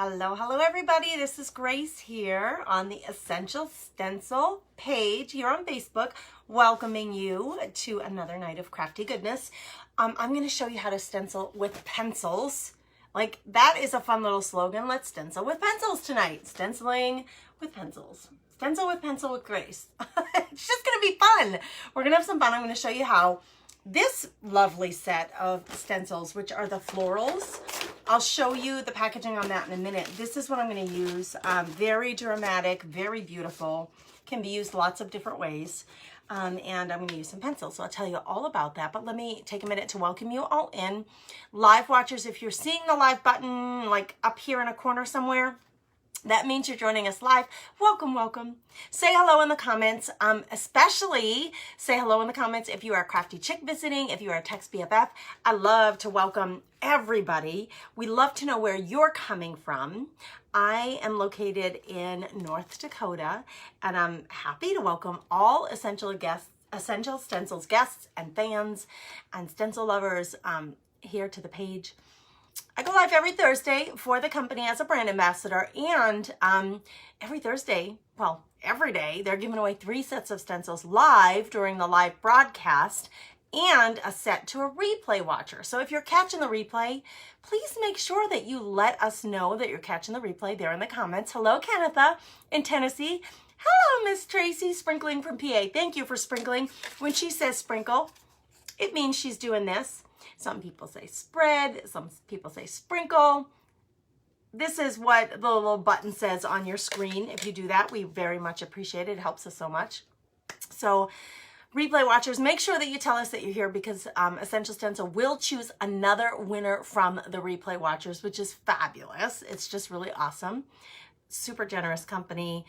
Hello everybody. This is Grace here on the Essential Stencil page here on Facebook, welcoming you to another night of crafty goodness. I'm going to show you how to stencil with pencils. Like, that is a fun little slogan. Let's stencil with pencils tonight. Stenciling with pencils. Stencil with pencil with Grace. It's just going to be fun. We're going to have some fun. I'm going to show you how this lovely set of stencils, which are the florals, I'll show you the packaging on that in a minute. This is what I'm going to use. Very dramatic, very beautiful. Can be used lots of different ways. And I'm going to use some pencils. So I'll tell you all about that. But let me take a minute to welcome you all in. Live watchers, if you're seeing the live button like up here in a corner somewhere, that means you're joining us live. Welcome, welcome. Say hello in the comments. Especially say hello in the comments if you are a crafty chick visiting, if you are a text BFF. I love to welcome everybody. We love to know where you're coming from. I am located in North Dakota, and I'm happy to welcome all Essential Stencils guests and fans and stencil lovers here to the page. I go live every Thursday for the company as a brand ambassador, and every Thursday, well, every day, they're giving away 3 sets of stencils live during the live broadcast and a set to a replay watcher. So if you're catching the replay, please make sure that you let us know that you're catching the replay there in the comments. Hello, Kennetha in Tennessee. Hello, Miss Tracy, sprinkling from PA. Thank you for sprinkling. When she says sprinkle, it means she's doing this. Some people say spread, some people say sprinkle. This is what the little button says on your screen. If you do that, we very much appreciate it. It helps us so much. So replay watchers, make sure that you tell us that you're here, because Essential Stencil will choose another winner from the replay watchers, which is fabulous. It's just really awesome. Super generous company,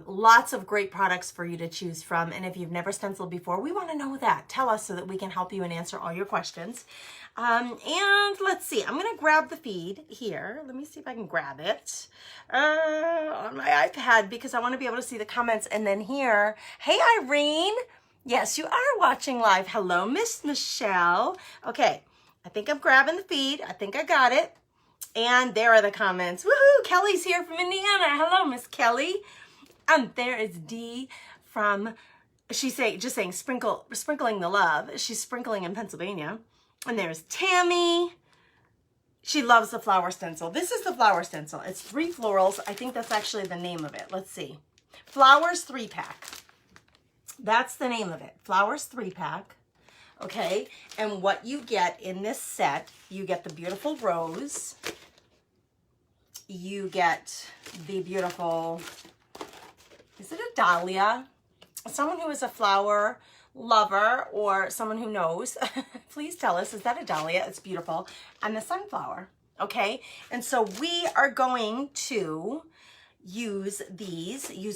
lots of great products for you to choose from. And if you've never stenciled before, we want to know that. Tell us so that we can help you and answer all your questions. And let's see, I'm going to grab the feed here. Let me see if I can grab it on my iPad, because I want to be able to see the comments. And then here, hey Irene, yes, you are watching live. Hello, Miss Michelle. Okay, I think I'm grabbing the feed. I think I got it. And there are the comments. Woohoo! Kelly's here from Indiana. Hello, Miss Kelly. There is Dee from, she's just saying sprinkling the love. She's sprinkling in Pennsylvania. And there's Tammy. She loves the flower stencil. This is the flower stencil. It's 3 florals. I think that's actually the name of it. Let's see. Flowers 3-pack. That's the name of it. Flowers 3-pack. Okay, and what you get in this set, you get the beautiful rose, you get the beautiful, is it a dahlia? Someone who is a flower lover or someone who knows, please tell us, is that a dahlia? It's beautiful. And the sunflower, okay? And so we are going to use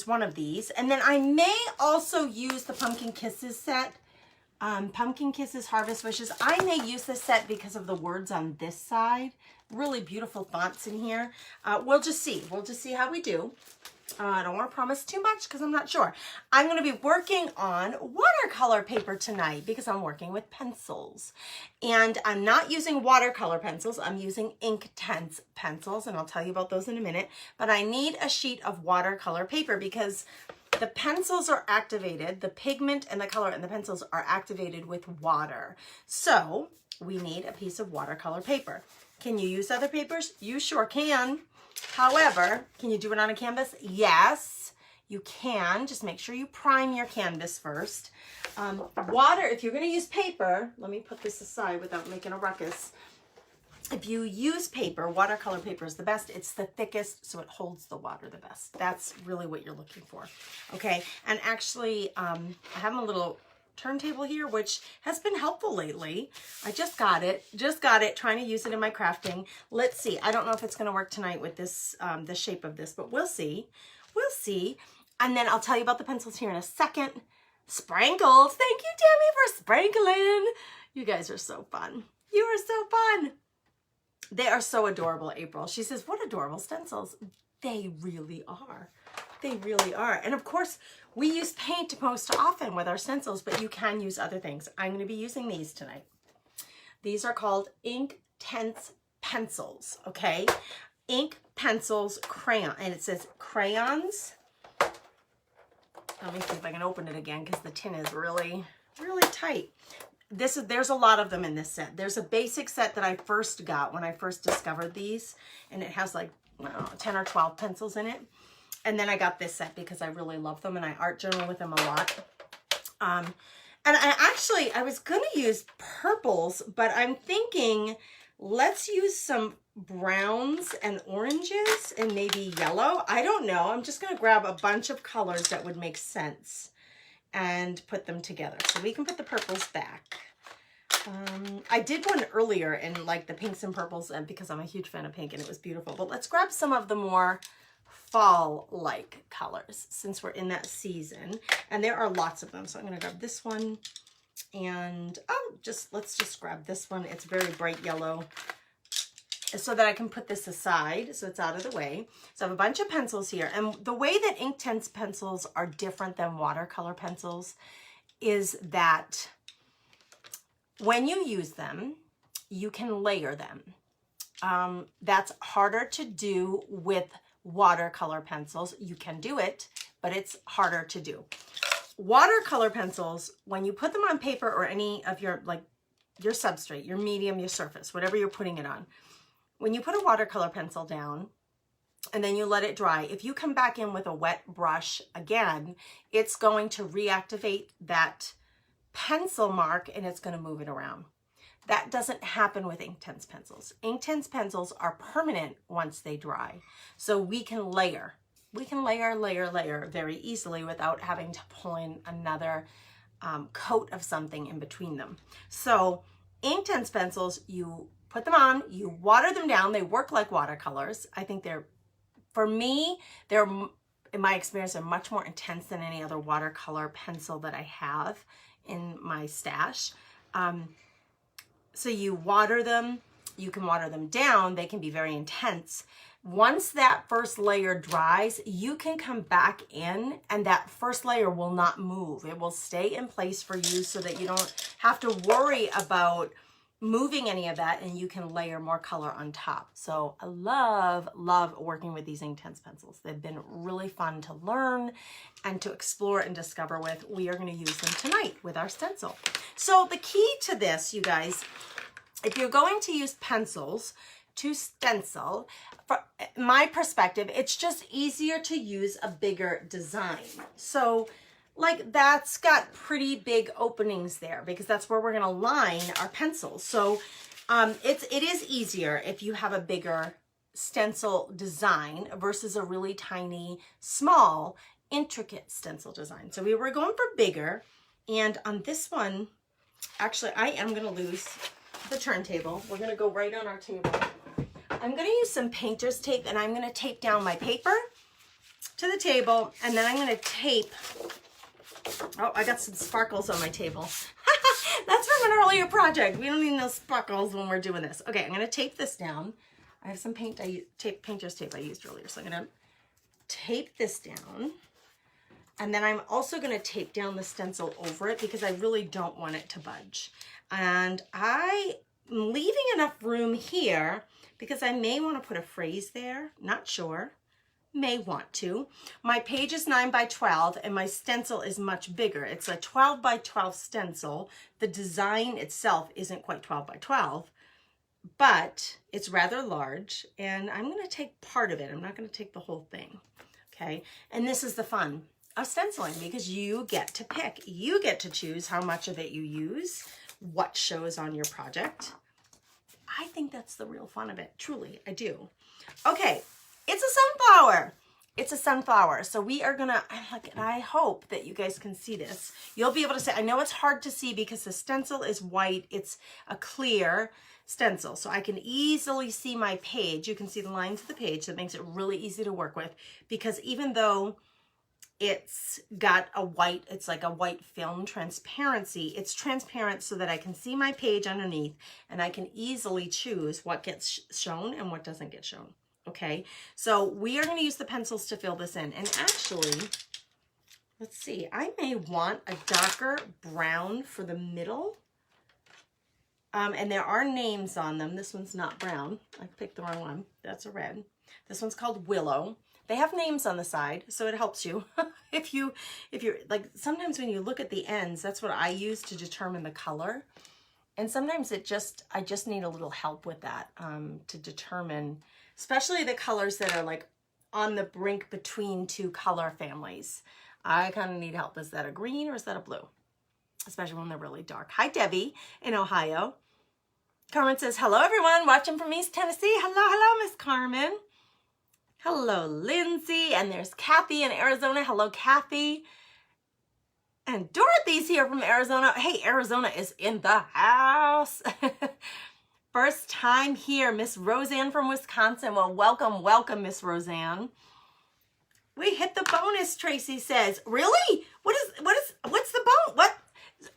one of these, and then I may also use the Pumpkin Kisses set. Pumpkin Kisses, Harvest Wishes. I may use this set because of the words on this side. Really beautiful fonts in here. We'll just see. We'll just see how we do. I don't want to promise too much because I'm not sure. I'm going to be working on watercolor paper tonight because I'm working with pencils. And I'm not using watercolor pencils. I'm using Inktense pencils, and I'll tell you about those in a minute. But I need a sheet of watercolor paper because the pencils are activated, the pigment and the color in the pencils are activated with water. So we need a piece of watercolor paper. Can you use other papers? You sure can. However, can you do it on a canvas? Yes, you can. Just make sure you prime your canvas first. Water, if you're going to use paper, let me put this aside without making a ruckus. If you use paper, watercolor paper is the best. It's the thickest, so it holds the water the best. That's really what you're looking for. Okay, and actually, I have a little turntable here, which has been helpful lately. I just got it, trying to use it in my crafting. Let's see. I don't know if it's going to work tonight with this, the shape of this, but we'll see. We'll see. And then I'll tell you about the pencils here in a second. Sprinkles. Thank you, Tammy, for sprinkling. You guys are so fun. You are so fun. They are so adorable, April. She says, what adorable stencils. They really are. They really are. And of course, we use paint most often with our stencils, but you can use other things. I'm going to be using these tonight. These are called Inktense Pencils, okay? Ink Pencils crayon, and it says crayons. Let me see if I can open it again because the tin is really, really tight. There's a lot of them in this set. There's a basic set that I first got when I first discovered these, and it has like 10 or 12 pencils in it. And then I got this set because I really love them and I art journal with them a lot. And I was gonna use purples, but I'm thinking let's use some browns and oranges and maybe yellow. I don't know. I'm just gonna grab a bunch of colors that would make sense and put them together. So we can put the purples back. I did one earlier in like the pinks and purples, and because I'm a huge fan of pink and it was beautiful. But let's grab some of the more fall-like colors since we're in that season. And there are lots of them. So I'm gonna grab this one and let's just grab this one. It's very bright yellow so that I can put this aside so it's out of the way. So I have a bunch of pencils here. And the way that Inktense pencils are different than watercolor pencils is that when you use them, you can layer them. That's harder to do with watercolor pencils. You can do it, but it's harder to do. Watercolor pencils, when you put them on paper or any of your substrate, your medium, your surface, whatever you're putting it on, when you put a watercolor pencil down and then you let it dry, if you come back in with a wet brush again, it's going to reactivate that pencil mark and it's going to move it around. That doesn't happen with Inktense pencils. Inktense pencils are permanent once they dry. So we can layer. We can layer very easily without having to pull in another coat of something in between them. So Inktense pencils, you put them on, you water them down. They work like watercolors. I think for me, in my experience, they're much more intense than any other watercolor pencil that I have in my stash. So you water them, you can water them down, they can be very intense. Once that first layer dries, you can come back in and that first layer will not move. It will stay in place for you so that you don't have to worry about moving any of that, and you can layer more color on top. So I love working with these Inktense pencils. They've been really fun to learn and to explore and discover with. We are going to use them tonight with our stencil. So the key to this, you guys, if you're going to use pencils to stencil, from my perspective, it's just easier to use a bigger design. So like that's got pretty big openings there because that's where we're going to line our pencils. So it is easier if you have a bigger stencil design versus a really tiny, small, intricate stencil design. So we were going for bigger, and on this one, actually I am going to lose the turntable. We're going to go right on our table. I'm going to use some painter's tape, and I'm going to tape down my paper to the table, and then I'm going to tape. Oh, I got some sparkles on my table. That's from an earlier project. We don't need no sparkles when we're doing this. Okay, I'm going to tape this down. I have some painter's tape I used earlier, so I'm going to tape this down. And then I'm also going to tape down the stencil over it because I really don't want it to budge. And I'm leaving enough room here because I may want to put a phrase there. Not sure. May want to. My page is 9 by 12 and my stencil is much bigger. It's a 12 by 12 stencil. The design itself isn't quite 12 by 12, but it's rather large, and I'm going to take part of it. I'm not going to take the whole thing. Okay. And this is the fun of stenciling because you get to pick. You get to choose how much of it you use, what shows on your project. I think that's the real fun of it. Truly, I do. Okay. It's a sunflower. It's a sunflower. So we are gonna, and I hope that you guys can see this. You'll be able to see, I know it's hard to see because the stencil is white. It's a clear stencil. So I can easily see my page. You can see the lines of the page. That makes it really easy to work with because even though it's got a white, it's like a white film transparency, it's transparent so that I can see my page underneath and I can easily choose what gets shown and what doesn't get shown. Okay, so we are going to use the pencils to fill this in. And actually, let's see, I may want a darker brown for the middle. And there are names on them. This one's not brown. I picked the wrong one. That's a red. This one's called Willow. They have names on the side, so it helps you. if you're like, sometimes when you look at the ends, that's what I use to determine the color. And sometimes I just need a little help with that to determine, especially the colors that are like on the brink between two color families. I kind of need help. Is that a green or is that a blue? Especially when they're really dark. Hi, Debbie in Ohio. Carmen says, hello, everyone. Watching from East Tennessee. Hello, Miss Carmen. Hello, Lindsay. And there's Kathy in Arizona. Hello, Kathy. And Dorothy's here from Arizona. Hey, Arizona is in the house. First time here. Miss Roseanne from Wisconsin. Well, welcome, Miss Roseanne. We hit the bonus, Tracy says. Really? What's the bonus? What?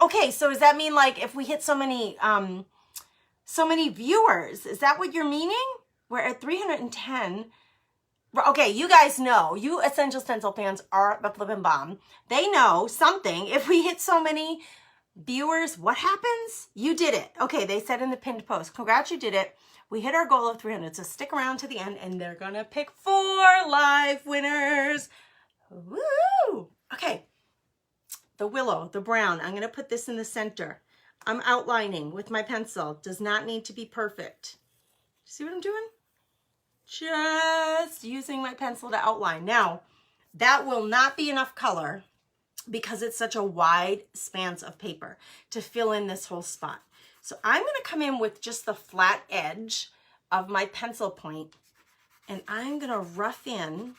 Okay, so does that mean like if we hit so many viewers, is that what you're meaning? We're at 310. Okay, you guys know, you Essential Stencil fans are the flippin' bomb. They know something. If we hit so many viewers, what happens? You did it. Okay, they said in the pinned post, congrats, you did it. We hit our goal of 300, so stick around to the end and they're gonna pick 4 live winners. Woo! Okay, the Willow, the brown, I'm gonna put this in the center. I'm outlining with my pencil. Does not need to be perfect. See what I'm doing? Just using my pencil to outline. Now, that will not be enough color because it's such a wide span of paper to fill in this whole spot. So I'm going to come in with just the flat edge of my pencil point and I'm going to rough in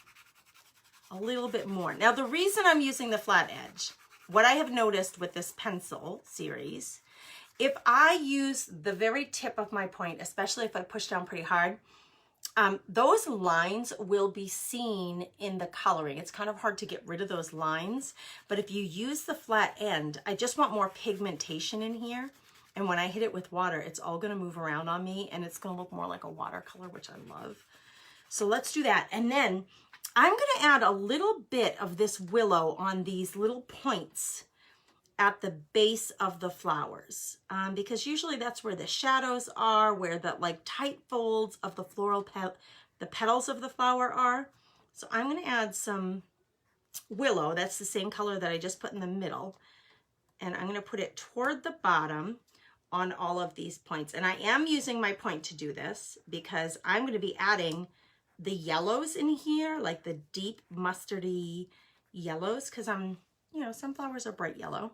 a little bit more. Now, the reason I'm using the flat edge, what I have noticed with this pencil series, if I use the very tip of my point, especially if I push down pretty hard, those lines will be seen in the coloring. It's kind of hard to get rid of those lines, but if you use the flat end, I just want more pigmentation in here. And when I hit it with water, it's all gonna move around on me and it's gonna look more like a watercolor, which I love. So let's do that. And then I'm gonna add a little bit of this willow on these little points at the base of the flowers, because usually that's where the shadows are, where the like tight folds of the floral the petals of the flower are. So I'm going to add some willow. That's the same color that I just put in the middle, and I'm going to put it toward the bottom on all of these points. And I am using my point to do this because I'm going to be adding the yellows in here, like the deep mustardy yellows, because sunflowers are bright yellow.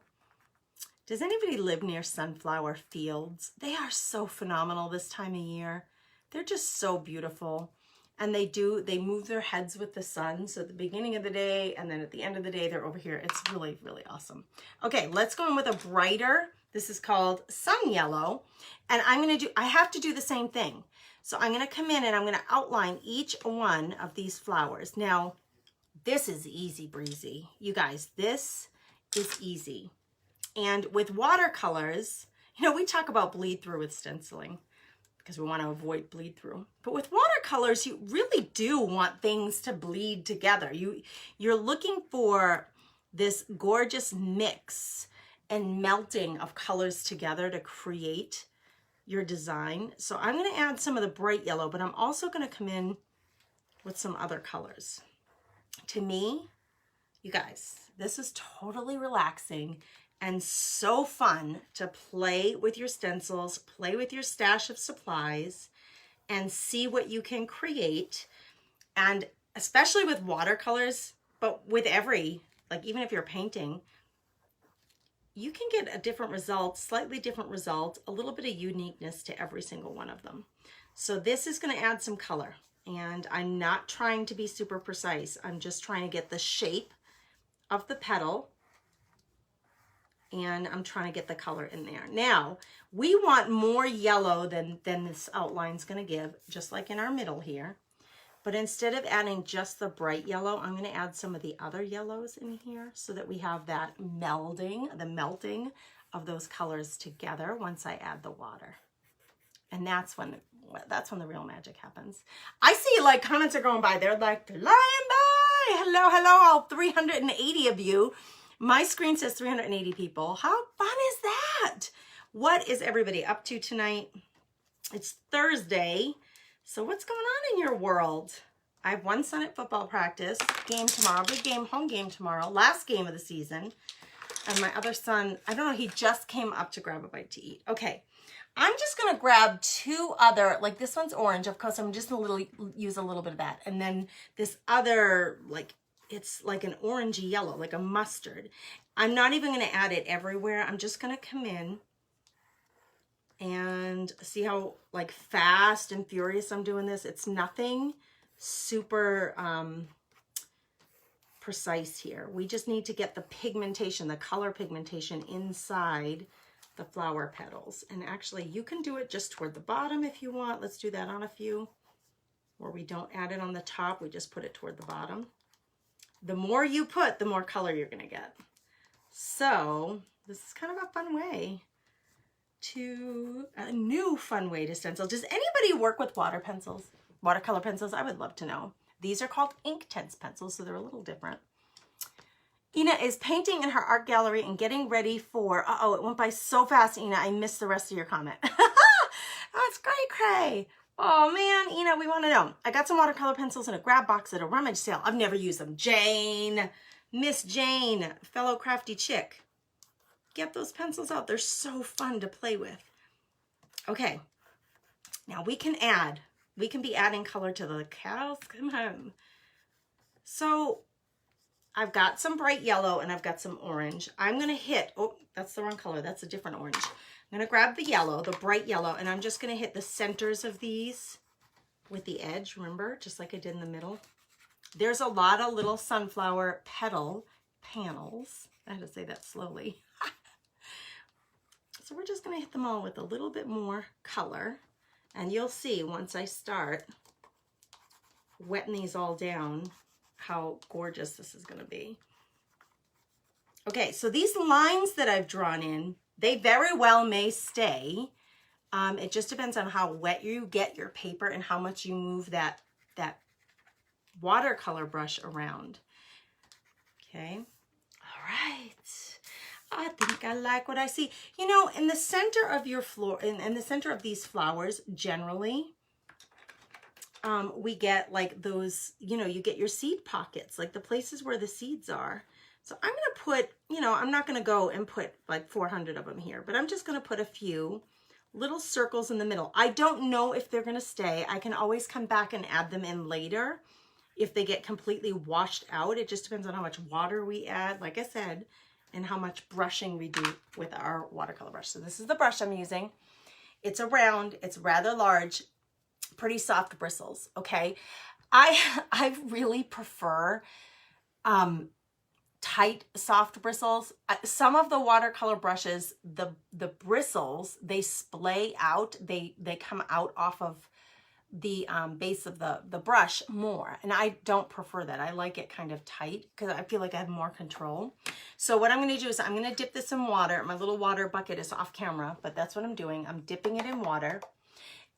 Does anybody live near sunflower fields? They are so phenomenal this time of year. They're just so beautiful. And they move their heads with the sun. So at the beginning of the day and then at the end of the day, they're over here. It's really, really awesome. Okay, let's go in with a brighter. This is called Sun Yellow. And I have to do the same thing. So I'm gonna come in and I'm gonna outline each one of these flowers. Now, this is easy breezy. You guys, this is easy. And with watercolors, we talk about bleed through with stenciling because we want to avoid bleed through. But with watercolors, you really do want things to bleed together. You're looking for this gorgeous mix and melting of colors together to create your design. So I'm going to add some of the bright yellow, but I'm also going to come in with some other colors. To me, you guys, this is totally relaxing and so fun to play with your stencils, play with your stash of supplies, and see what you can create. And especially with watercolors, but with even if you're painting, you can get a different result, slightly different result, a little bit of uniqueness to every single one of them. So this is going to add some color. And I'm not trying to be super precise. I'm just trying to get the shape of the petal, and I'm trying to get the color in there. Now, we want more yellow than this outline's going to give, just like in our middle here. But instead of adding just the bright yellow, I'm going to add some of the other yellows in here so that we have that melding, the melting of those colors together once I add the water. And that's when the real magic happens. I see like comments are going by. They're like flying by. Hello, all 380 of you. My screen says 380 people. How fun is that? What is everybody up to tonight? It's Thursday, so what's going on in your world? I have one son at football practice, game tomorrow, big game, home game tomorrow, last game of the season. And my other son, I don't know, he just came up to grab a bite to eat. Okay, I'm just gonna grab two other, like this one's orange, of course I'm just use a little bit of that. And then this other, like, it's like an orangey yellow, like a mustard. I'm not even gonna add it everywhere. I'm just gonna come in and see how like fast and furious I'm doing this. It's nothing super precise here. We just need to get the pigmentation, the color pigmentation inside the flower petals. And actually you can do it just toward the bottom if you want. Let's do that on a few where we don't add it on the top. We just put it toward the bottom. The more you put, the more color you're gonna get. So this is kind of a fun way to, a new fun way to stencil. Does anybody work with watercolor pencils? I would love to know. These are called Inktense pencils, so they're a little different. Ina is painting in her art gallery and getting ready for, uh-oh, it went by so fast, Ina, I missed the rest of your comment. That's great, Cray. Oh man, Ina, we want to know. I got some watercolor pencils in a grab box at a rummage sale. I've never used them. Jane, Miss Jane, fellow crafty chick. Get those pencils out. They're so fun to play with. Okay, now we can be adding color to the cows come home. So I've got some bright yellow and I've got some orange. I'm gonna hit, oh, that's the wrong color. That's a different orange. I'm gonna grab the yellow, the bright yellow, and I'm just gonna hit the centers of these with the edge, remember, just like I did in the middle. There's a lot of little sunflower petal panels. I had to say that slowly. So we're just gonna hit them all with a little bit more color. And you'll see once I start wetting these all down, how gorgeous this is gonna be. Okay, so these lines that I've drawn in, they very well may stay. It just depends on how wet you get your paper and how much you move that watercolor brush around. Okay, all right. I think I like what I see. You know, in the center of your floor, in the center of these flowers, generally, we get like those, you know, you get your seed pockets, like the places where the seeds are. So I'm gonna put, you know, I'm not gonna go and put like 400 of them here, but I'm just gonna put a few little circles in the middle. I don't know if they're gonna stay. I can always come back and add them in later if they get completely washed out. It just depends on how much water we add, like I said, and how much brushing we do with our watercolor brush. So this is the brush I'm using. It's a round, it's rather large, pretty soft bristles, okay? I really prefer tight, soft bristles. Some of the watercolor brushes, the bristles, they splay out, they come out off of the base of the brush more, and I don't prefer that. I like it kind of tight because I feel like I have more control. So what I'm going to do is I'm going to dip this in water. My little water bucket is off camera, but that's what I'm doing. I'm dipping it in water.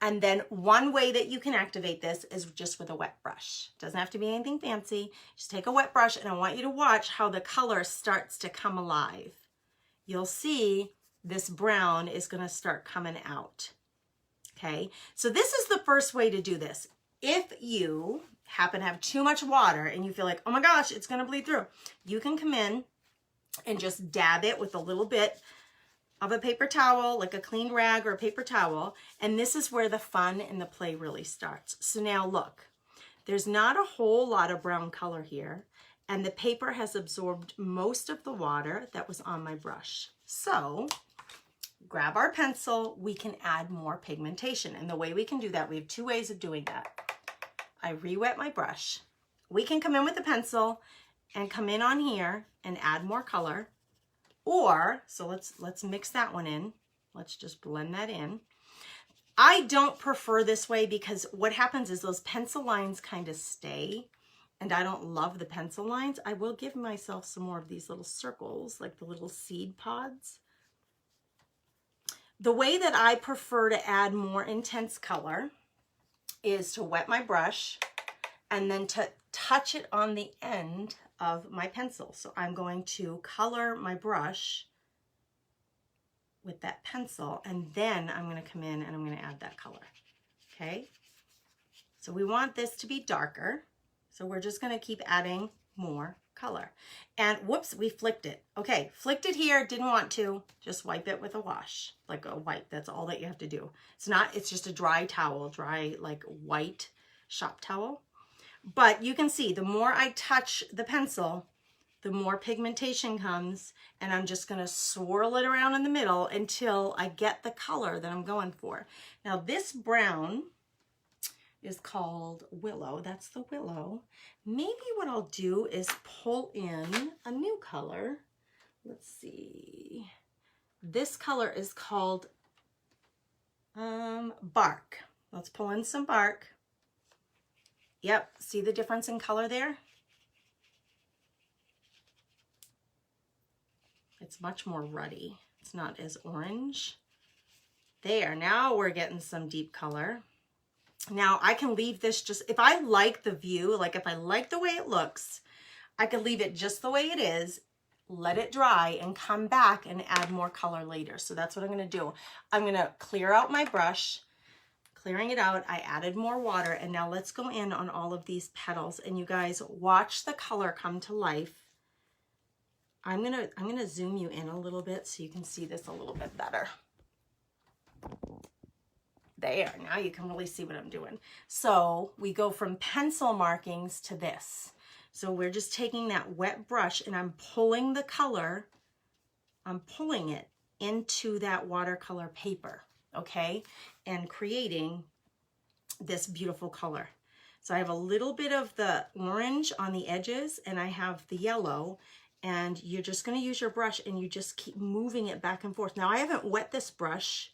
And then one way that you can activate this is just with a wet brush. Doesn't have to be anything fancy. Just take a wet brush, and I want you to watch how the color starts to come alive. You'll see this brown is going to start coming out. Okay, so this is the first way to do this. If you happen to have too much water and you feel like, oh my gosh, it's gonna bleed through, you can come in and just dab it with a little bit of a paper towel, like a clean rag or a paper towel, and this is where the fun and the play really starts. So now look, there's not a whole lot of brown color here, and the paper has absorbed most of the water that was on my brush. So grab our pencil, we can add more pigmentation. And the way we can do that, we have two ways of doing that. I re-wet my brush. We can come in with the pencil and come in on here and add more color. Or, so let's mix that one in. Let's just blend that in. I don't prefer this way because what happens is those pencil lines kind of stay, and I don't love the pencil lines. I will give myself some more of these little circles, like the little seed pods. The way that I prefer to add more intense color is to wet my brush and then to touch it on the end of my pencil. So I'm going to color my brush with that pencil, and then I'm going to come in and I'm going to add that color. Okay, so we want this to be darker, so we're just going to keep adding more color. And whoops, we flicked it. Okay, flicked it here, didn't want to. Just wipe it with a wash, like a wipe. That's all that you have to do. It's just a dry towel, dry like white shop towel. But you can see the more I touch the pencil, the more pigmentation comes, and I'm just going to swirl it around in the middle until I get the color that I'm going for. Now this brown is called Willow. That's the Willow. Maybe what I'll do is pull in a new color. Let's see. This color is called Bark. Let's pull in some Bark. Yep, see the difference in color there? It's much more ruddy. It's not as orange. There, now we're getting some deep color. Now I can leave this just, if I like the view, like if I like the way it looks, I could leave it just the way it is, let it dry, and come back and add more color later. So that's what I'm going to do. I'm going to clear out my brush. Clearing it out, I added more water, and now let's go in on all of these petals, and you guys watch the color come to life. I'm gonna zoom you in a little bit so you can see this a little bit better. There, now you can really see what I'm doing. So we go from pencil markings to this. So we're just taking that wet brush and I'm pulling the color, I'm pulling it into that watercolor paper, okay? And creating this beautiful color. So I have a little bit of the orange on the edges and I have the yellow, and you're just going to use your brush and you just keep moving it back and forth. Now I haven't wet this brush.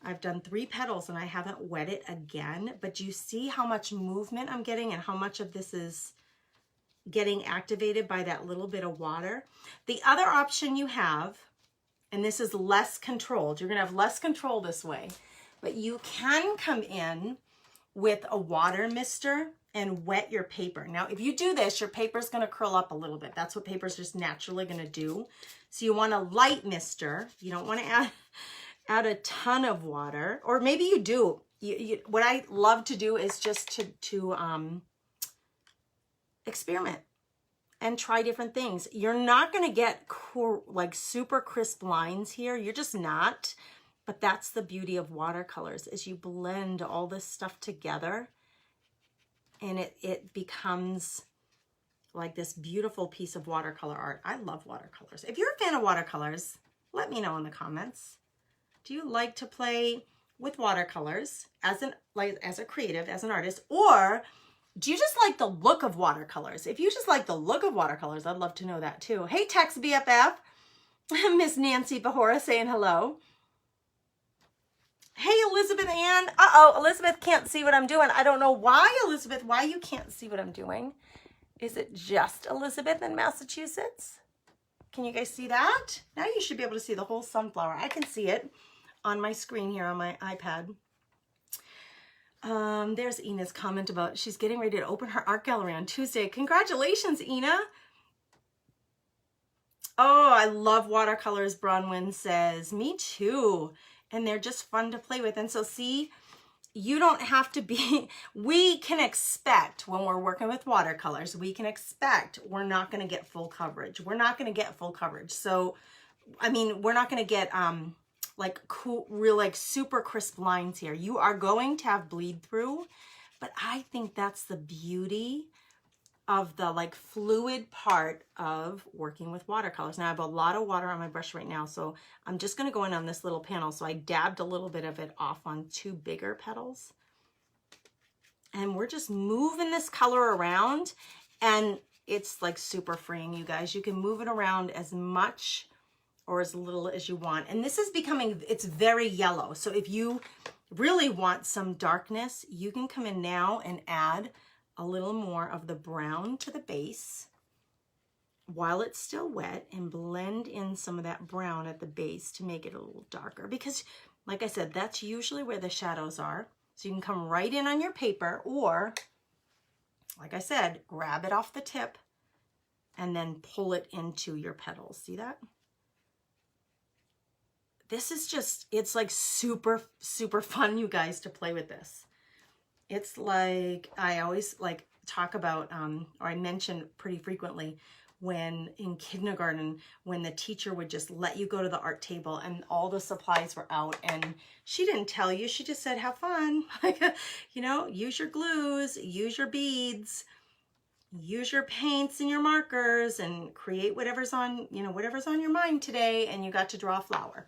I've done 3 petals and I haven't wet it again, but do you see how much movement I'm getting and how much of this is getting activated by that little bit of water? The other option you have, and this is less controlled, you're going to have less control this way, but you can come in with a water mister and wet your paper. Now, if you do this, your paper's going to curl up a little bit. That's what paper's just naturally going to do. So you want a light mister. You don't want to add a ton of water, or maybe you do. What I love to do is just to experiment and try different things. You're not going to get like super crisp lines here. You're just not. But that's the beauty of watercolors, is you blend all this stuff together and it becomes like this beautiful piece of watercolor art. I love watercolors. If you're a fan of watercolors, let me know in the comments. Do you like to play with watercolors as a creative, as an artist, or do you just like the look of watercolors? If you just like the look of watercolors, I'd love to know that too. Hey, Tex BFF, Miss Nancy Bahora saying hello. Hey, Elizabeth Ann. Uh-oh, Elizabeth can't see what I'm doing. I don't know why, Elizabeth, why you can't see what I'm doing. Is it just Elizabeth in Massachusetts? Can you guys see that? Now you should be able to see the whole sunflower. I can see it on my screen here on my iPad. There's Ina's comment about she's getting ready to open her art gallery on Tuesday. Congratulations, Ina. Oh, I love watercolors, Bronwyn says. Me too. And they're just fun to play with. And so see, you don't have to be, we can expect when we're working with watercolors, we can expect we're not going to get full coverage. We're not going to get full coverage. So, I mean, we're not going to get like cool, real, like super crisp lines here. You are going to have bleed through, but I think that's the beauty of the like fluid part of working with watercolors. Now I have a lot of water on my brush right now, so I'm just going to go in on this little panel. So I dabbed a little bit of it off on 2 bigger petals. And we're just moving this color around, and it's like super freeing, you guys. You can move it around as much or as little as you want. And this is becoming, it's very yellow. So if you really want some darkness, you can come in now and add a little more of the brown to the base while it's still wet, and blend in some of that brown at the base to make it a little darker, because like I said, that's usually where the shadows are. So you can come right in on your paper, or like I said, grab it off the tip and then pull it into your petals. See that? this is just, it's like super, super fun, you guys, to play with this. It's like, I always like talk about, or I mention pretty frequently, when in kindergarten, when the teacher would just let you go to the art table and all the supplies were out and she didn't tell you, she just said, have fun. You know, use your glues, use your beads, use your paints and your markers and create whatever's on, you know, whatever's on your mind today. And you got to draw a flower,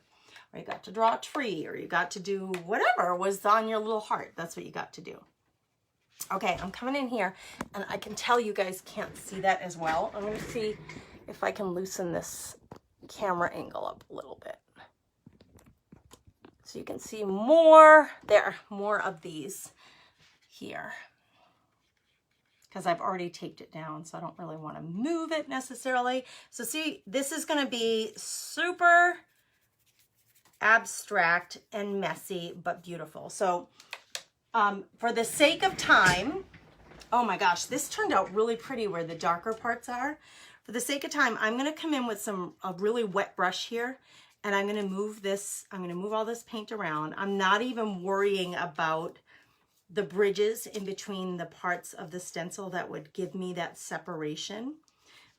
or you got to draw a tree, or you got to do whatever was on your little heart. That's what you got to do. Okay, I'm coming in here and I can tell you guys can't see that as well. I'm going to see if I can loosen this camera angle up a little bit. So you can see more there, more of these here. Because I've already taped it down, so I don't really want to move it necessarily. So see, this is going to be super abstract and messy, but beautiful. So for the sake of time, oh my gosh, this turned out really pretty where the darker parts are. For the sake of time, I'm going to come in with a really wet brush here, and I'm going to move this, I'm going to move all this paint around. I'm not even worrying about the bridges in between the parts of the stencil that would give me that separation,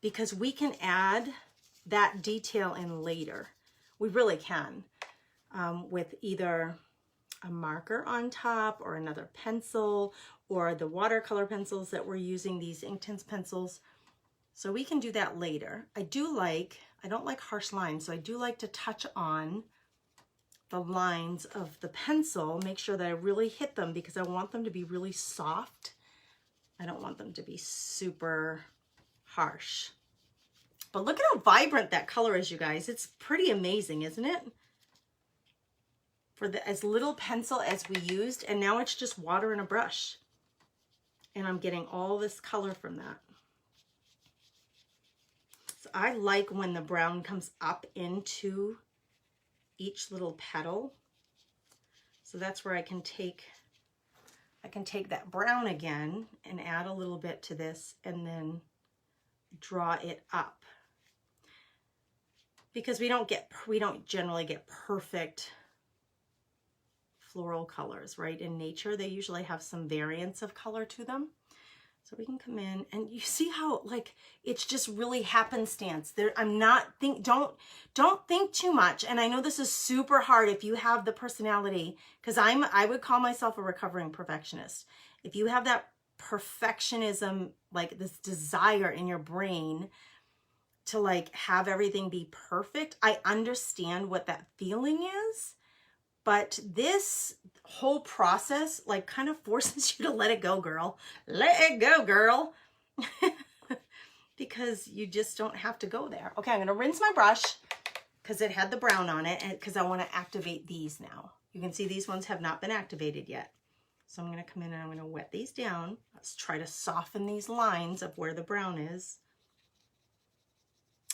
because we can add that detail in later. We really can, with either a marker on top or another pencil or the watercolor pencils that we're using, these Inktense pencils. So we can do that later. I don't like harsh lines, so I do like to touch on the lines of the pencil, make sure that I really hit them because I want them to be really soft. I don't want them to be super harsh. But look at how vibrant that color is, you guys. It's pretty amazing, isn't it? For as little pencil as we used, and now it's just water and a brush. And I'm getting all this color from that. So I like when the brown comes up into each little petal. So that's where I can take that brown again and add a little bit to this and then draw it up. Because we don't generally get perfect floral colors, right? In nature, they usually have some variance of color to them. So we can come in and you see how like it's just really happenstance. Don't think too much. And I know this is super hard if you have the personality, because I would call myself a recovering perfectionist. If you have that perfectionism, like this desire in your brain to like have everything be perfect, I understand what that feeling is. But this whole process like kind of forces you to let it go, girl. Let it go, girl. Because you just don't have to go there. Okay, I'm going to rinse my brush because it had the brown on it, and because I want to activate these now. You can see these ones have not been activated yet. So I'm going to come in and I'm going to wet these down. Let's try to soften these lines of where the brown is.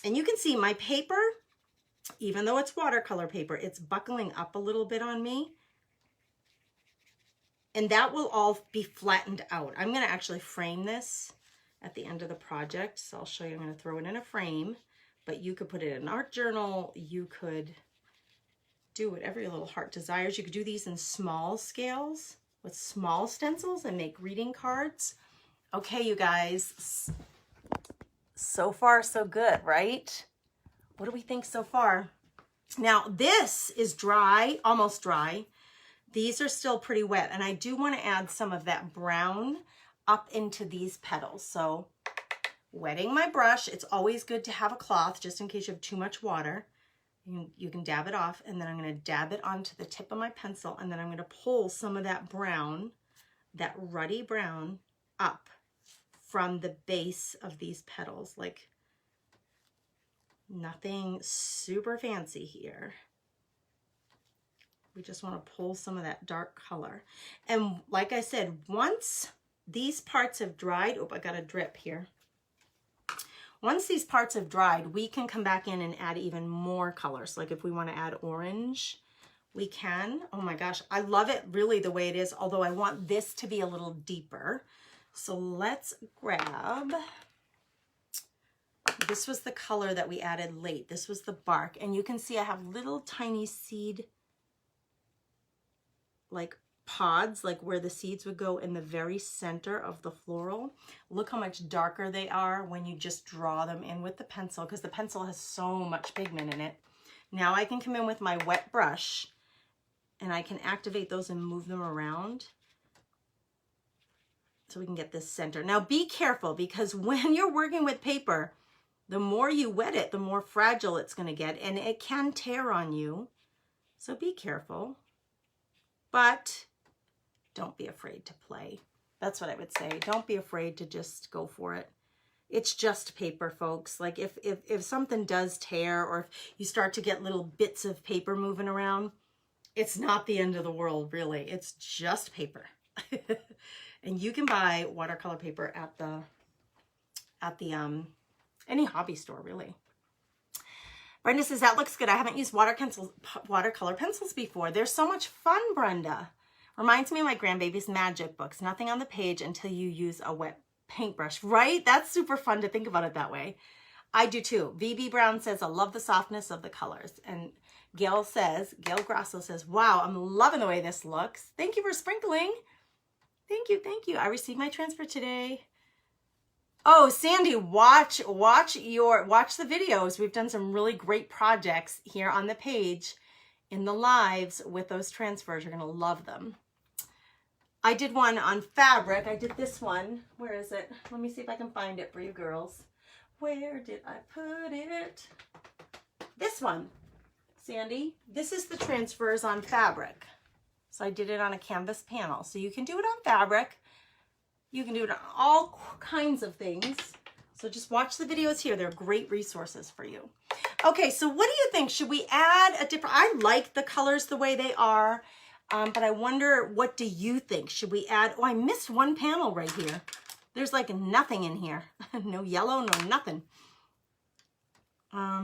And you can see my paper, even though it's watercolor paper, it's buckling up a little bit on me. And that will all be flattened out. I'm going to actually frame this at the end of the project. So I'll show you, I'm going to throw it in a frame, but you could put it in an art journal. You could do whatever your little heart desires. You could do these in small scales with small stencils and make greeting cards. Okay, you guys, so far so good, right? What do we think so far? Now this is dry, almost dry. These are still pretty wet, and I do want to add some of that brown up into these petals. So wetting my brush, it's always good to have a cloth just in case you have too much water. You can dab it off, and then I'm going to dab it onto the tip of my pencil, and then I'm going to pull some of that brown, that ruddy brown, up from the base of these petals. Like, nothing super fancy here. We just want to pull some of that dark color. And like I said, once these parts have dried, oh, I got a drip here. Once these parts have dried, we can come back in and add even more colors. Like if we want to add orange, we can. Oh my gosh, I love it really the way it is, although I want this to be a little deeper. So let's grab This was the color that we added late. This was the bark. And you can see I have little tiny seed, like pods, like where the seeds would go in the very center of the floral. Look how much darker they are when you just draw them in with the pencil, because the pencil has so much pigment in it. Now I can come in with my wet brush and I can activate those and move them around so we can get this center. Now be careful, because when you're working with paper, the more you wet it, the more fragile it's going to get, and it can tear on you. So be careful, but don't be afraid to play. That's what I would say. Don't be afraid to just go for it. It's just paper, folks. Like if something does tear, or if you start to get little bits of paper moving around, it's not the end of the world, really. It's just paper. And you can buy watercolor paper at the any hobby store, really. Brenda says, that looks good. I haven't used watercolor pencils before. They're so much fun, Brenda. Reminds me of my grandbaby's magic books. Nothing on the page until you use a wet paintbrush, right? That's super fun to think about it that way. I do too. VB Brown says, I love the softness of the colors. And Gail Grasso says, wow, I'm loving the way this looks. Thank you for sprinkling. Thank you, thank you. I received my transfer today. Oh, Sandy, watch the videos. We've done some really great projects here on the page in the lives with those transfers. You're going to love them. I did one on fabric. I did this one. Where is it? Let me see if I can find it for you girls. Where did I put it? This one, Sandy. This is the transfers on fabric. So I did it on a canvas panel. So you can do it on fabric. You can do it on all kinds of things. So just watch the videos here. They're great resources for you. Okay, so what do you think? Should we add a different... I like the colors the way they are, but I wonder, what do you think? Should we add... Oh, I missed one panel right here. There's like nothing in here. No yellow, no nothing.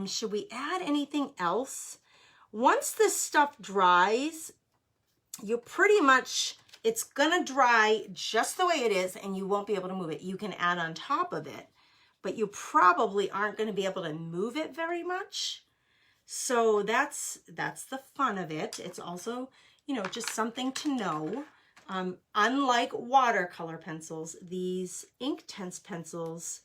Should we add anything else? Once this stuff dries, you pretty much... It's gonna dry just the way it is, and you won't be able to move it. You can add on top of it, but you probably aren't gonna be able to move it very much. So that's the fun of it. It's also, you know, just something to know. Unlike watercolor pencils, these Inktense pencils,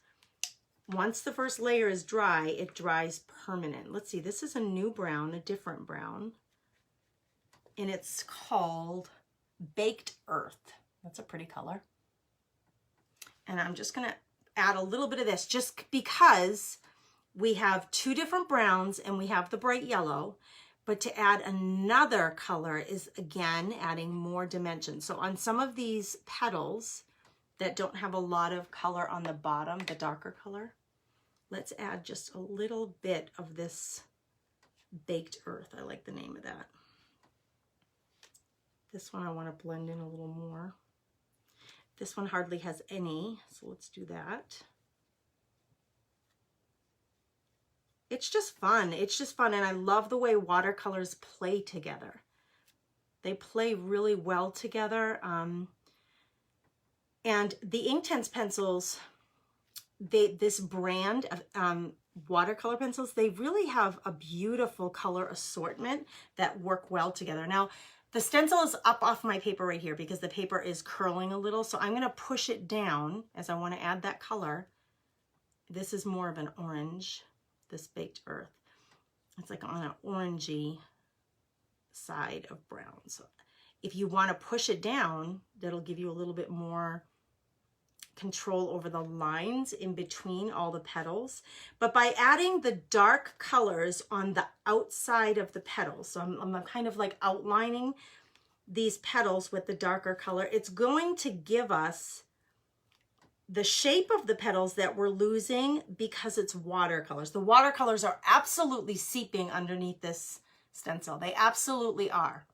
once the first layer is dry, it dries permanent. Let's see, this is a new brown, a different brown, and it's called Baked Earth. That's a pretty color. And I'm just gonna add a little bit of this just because we have two different browns and we have the bright yellow, but to add another color is again adding more dimension. So on some of these petals that don't have a lot of color on the bottom, the darker color, let's add just a little bit of this Baked Earth. I like the name of that. This one I want to blend in a little more. This one hardly has any, so let's do that. It's just fun. It's just fun, and I love the way watercolors play together. They play really well together. And the Inktense pencils, this brand of watercolor pencils, they really have a beautiful color assortment that work well together. Now, the stencil is up off my paper right here because the paper is curling a little. So I'm going to push it down as I want to add that color. This is more of an orange, this Baked Earth. It's like on an orangey side of brown. So if you want to push it down, that'll give you a little bit more control over the lines in between all the petals. But by adding the dark colors on the outside of the petals, so I'm kind of like outlining these petals with the darker color, it's going to give us the shape of the petals that we're losing because it's watercolors. The watercolors are absolutely seeping underneath this stencil. They absolutely are.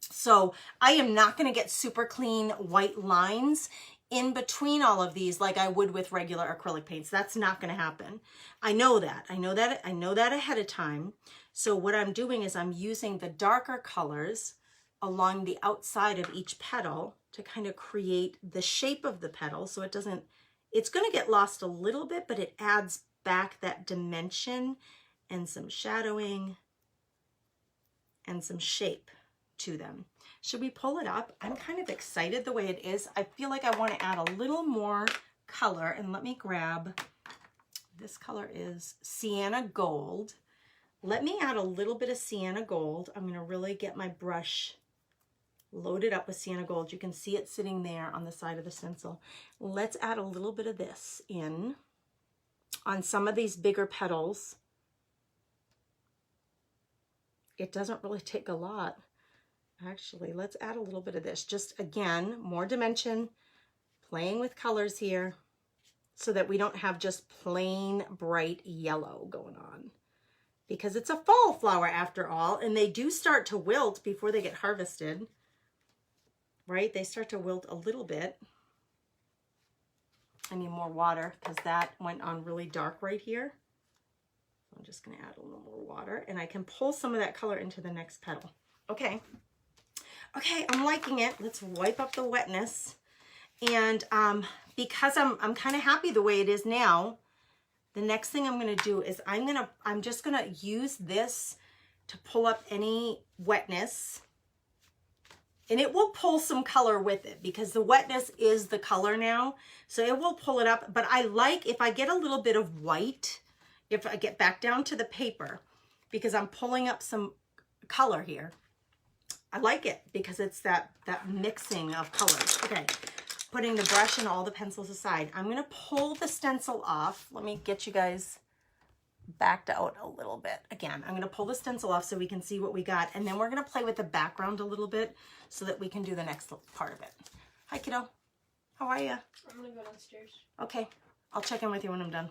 So I am not going to get super clean white lines in between all of these like I would with regular acrylic paints. That's not going to happen. I know that ahead of time. So what I'm doing is I'm using the darker colors along the outside of each petal to kind of create the shape of the petal. So it doesn't, it's going to get lost a little bit, but it adds back that dimension and some shadowing and some shape to them. Should we pull it up? I'm kind of excited the way it is. I feel like I want to add a little more color, and let me grab, this color is Sienna Gold. Let me add a little bit of Sienna Gold. I'm going to really get my brush loaded up with Sienna Gold. You can see it sitting there on the side of the stencil. Let's add a little bit of this in on some of these bigger petals. It doesn't really take a lot. Actually, let's add a little bit of this. Just again, more dimension, playing with colors here so that we don't have just plain bright yellow going on. Because it's a fall flower after all, and they do start to wilt before they get harvested, right? They start to wilt a little bit. I need more water because that went on really dark right here. I'm just going to add a little more water, and I can pull some of that color into the next petal. Okay. Okay, I'm liking it. Let's wipe up the wetness. And because I'm kind of happy the way it is now, the next thing I'm going to do is I'm just going to use this to pull up any wetness. And it will pull some color with it because the wetness is the color now. So it will pull it up. But I like if I get a little bit of white, if I get back down to the paper, because I'm pulling up some color here. I like it because it's that mixing of colors. Okay, putting the brush and all the pencils aside. I'm going to pull the stencil off. Let me get you guys backed out a little bit. Again, I'm going to pull the stencil off so we can see what we got. And then we're going to play with the background a little bit so that we can do the next part of it. Hi, kiddo. How are you? I'm going to go downstairs. Okay. I'll check in with you when I'm done.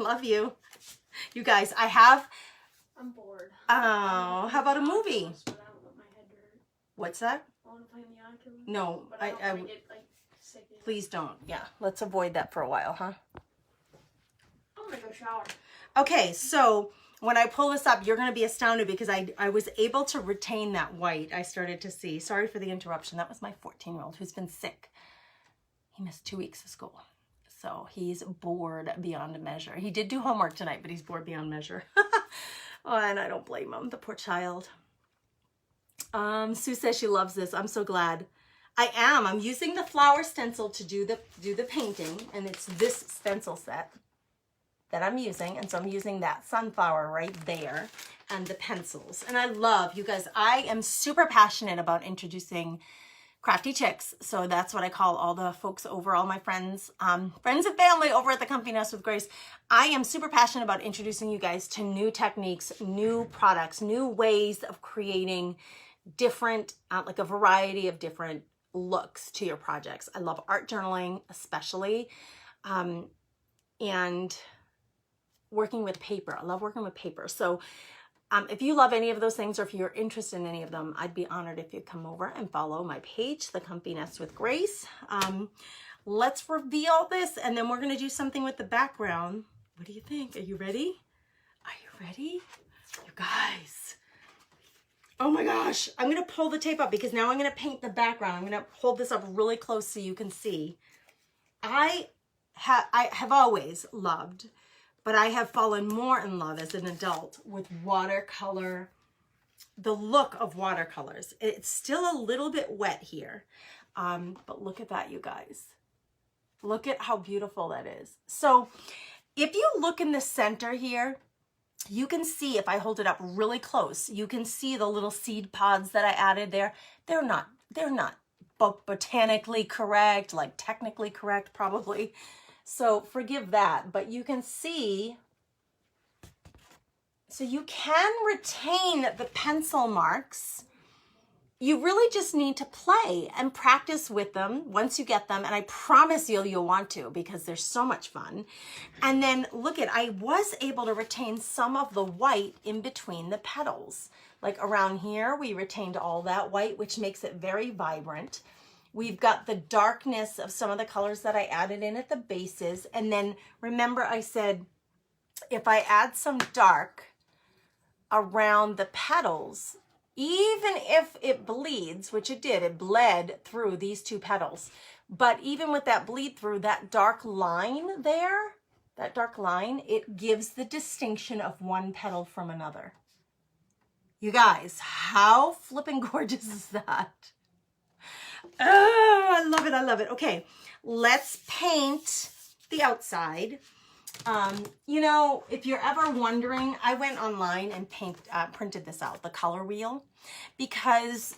Love you. You guys, I'm bored. Oh, how about a movie? What's that? I want to play in the Oculus. No, but I don't want to get like sick. Please don't. Yeah, let's avoid that for a while, huh? I'm gonna go shower. Okay, so when I pull this up, you're gonna be astounded because I was able to retain that white. I started to see. Sorry for the interruption. That was my 14-year-old who's been sick. He missed 2 weeks of school. So he's bored beyond measure. He did do homework tonight, but he's bored beyond measure. Oh, and I don't blame him, the poor child. Sue says she loves this. I'm so glad. I am. I'm using the flower stencil to do the painting, and it's this stencil set that I'm using, and so I'm using that sunflower right there and the pencils. And I love, you guys, I am super passionate about introducing crafty chicks. So that's what I call all the folks over, all my friends, friends and family over at the Comfy Nest with Grace. I am super passionate about introducing you guys to new techniques, new products, new ways of creating different, like a variety of different looks to your projects. I love art journaling, especially, and working with paper. I love working with paper. So if you love any of those things, or if you're interested in any of them, I'd be honored if you'd come over and follow my page, The Comfy Nest with Grace. Let's reveal this, and then we're going to do something with the background. What do you think? Are you ready? Are you ready? You guys. Oh my gosh. I'm going to pull the tape up because now I'm going to paint the background. I'm going to hold this up really close so you can see. I have always loved, but I have fallen more in love as an adult with watercolor, the look of watercolors. It's still a little bit wet here, but look at that, you guys. Look at how beautiful that is. So if you look in the center here, you can see, if I hold it up really close, you can see the little seed pods that I added there. They're not botanically correct, like technically correct probably. So forgive that, but you can see, so you can retain the pencil marks. You really just need to play and practice with them once you get them. And I promise you'll want to, because they're so much fun. And then look at, I was able to retain some of the white in between the petals. Like around here, we retained all that white, which makes it very vibrant. We've got the darkness of some of the colors that I added in at the bases. And then remember I said, if I add some dark around the petals, even if it bleeds, which it did, it bled through these two petals. But even with that bleed through, that dark line there that dark line, it gives the distinction of one petal from another. You guys, how flippin' gorgeous is that? Oh, I love it, I love it. Okay, let's paint the outside. You know, if you're ever wondering, I went online and printed this out, the color wheel, because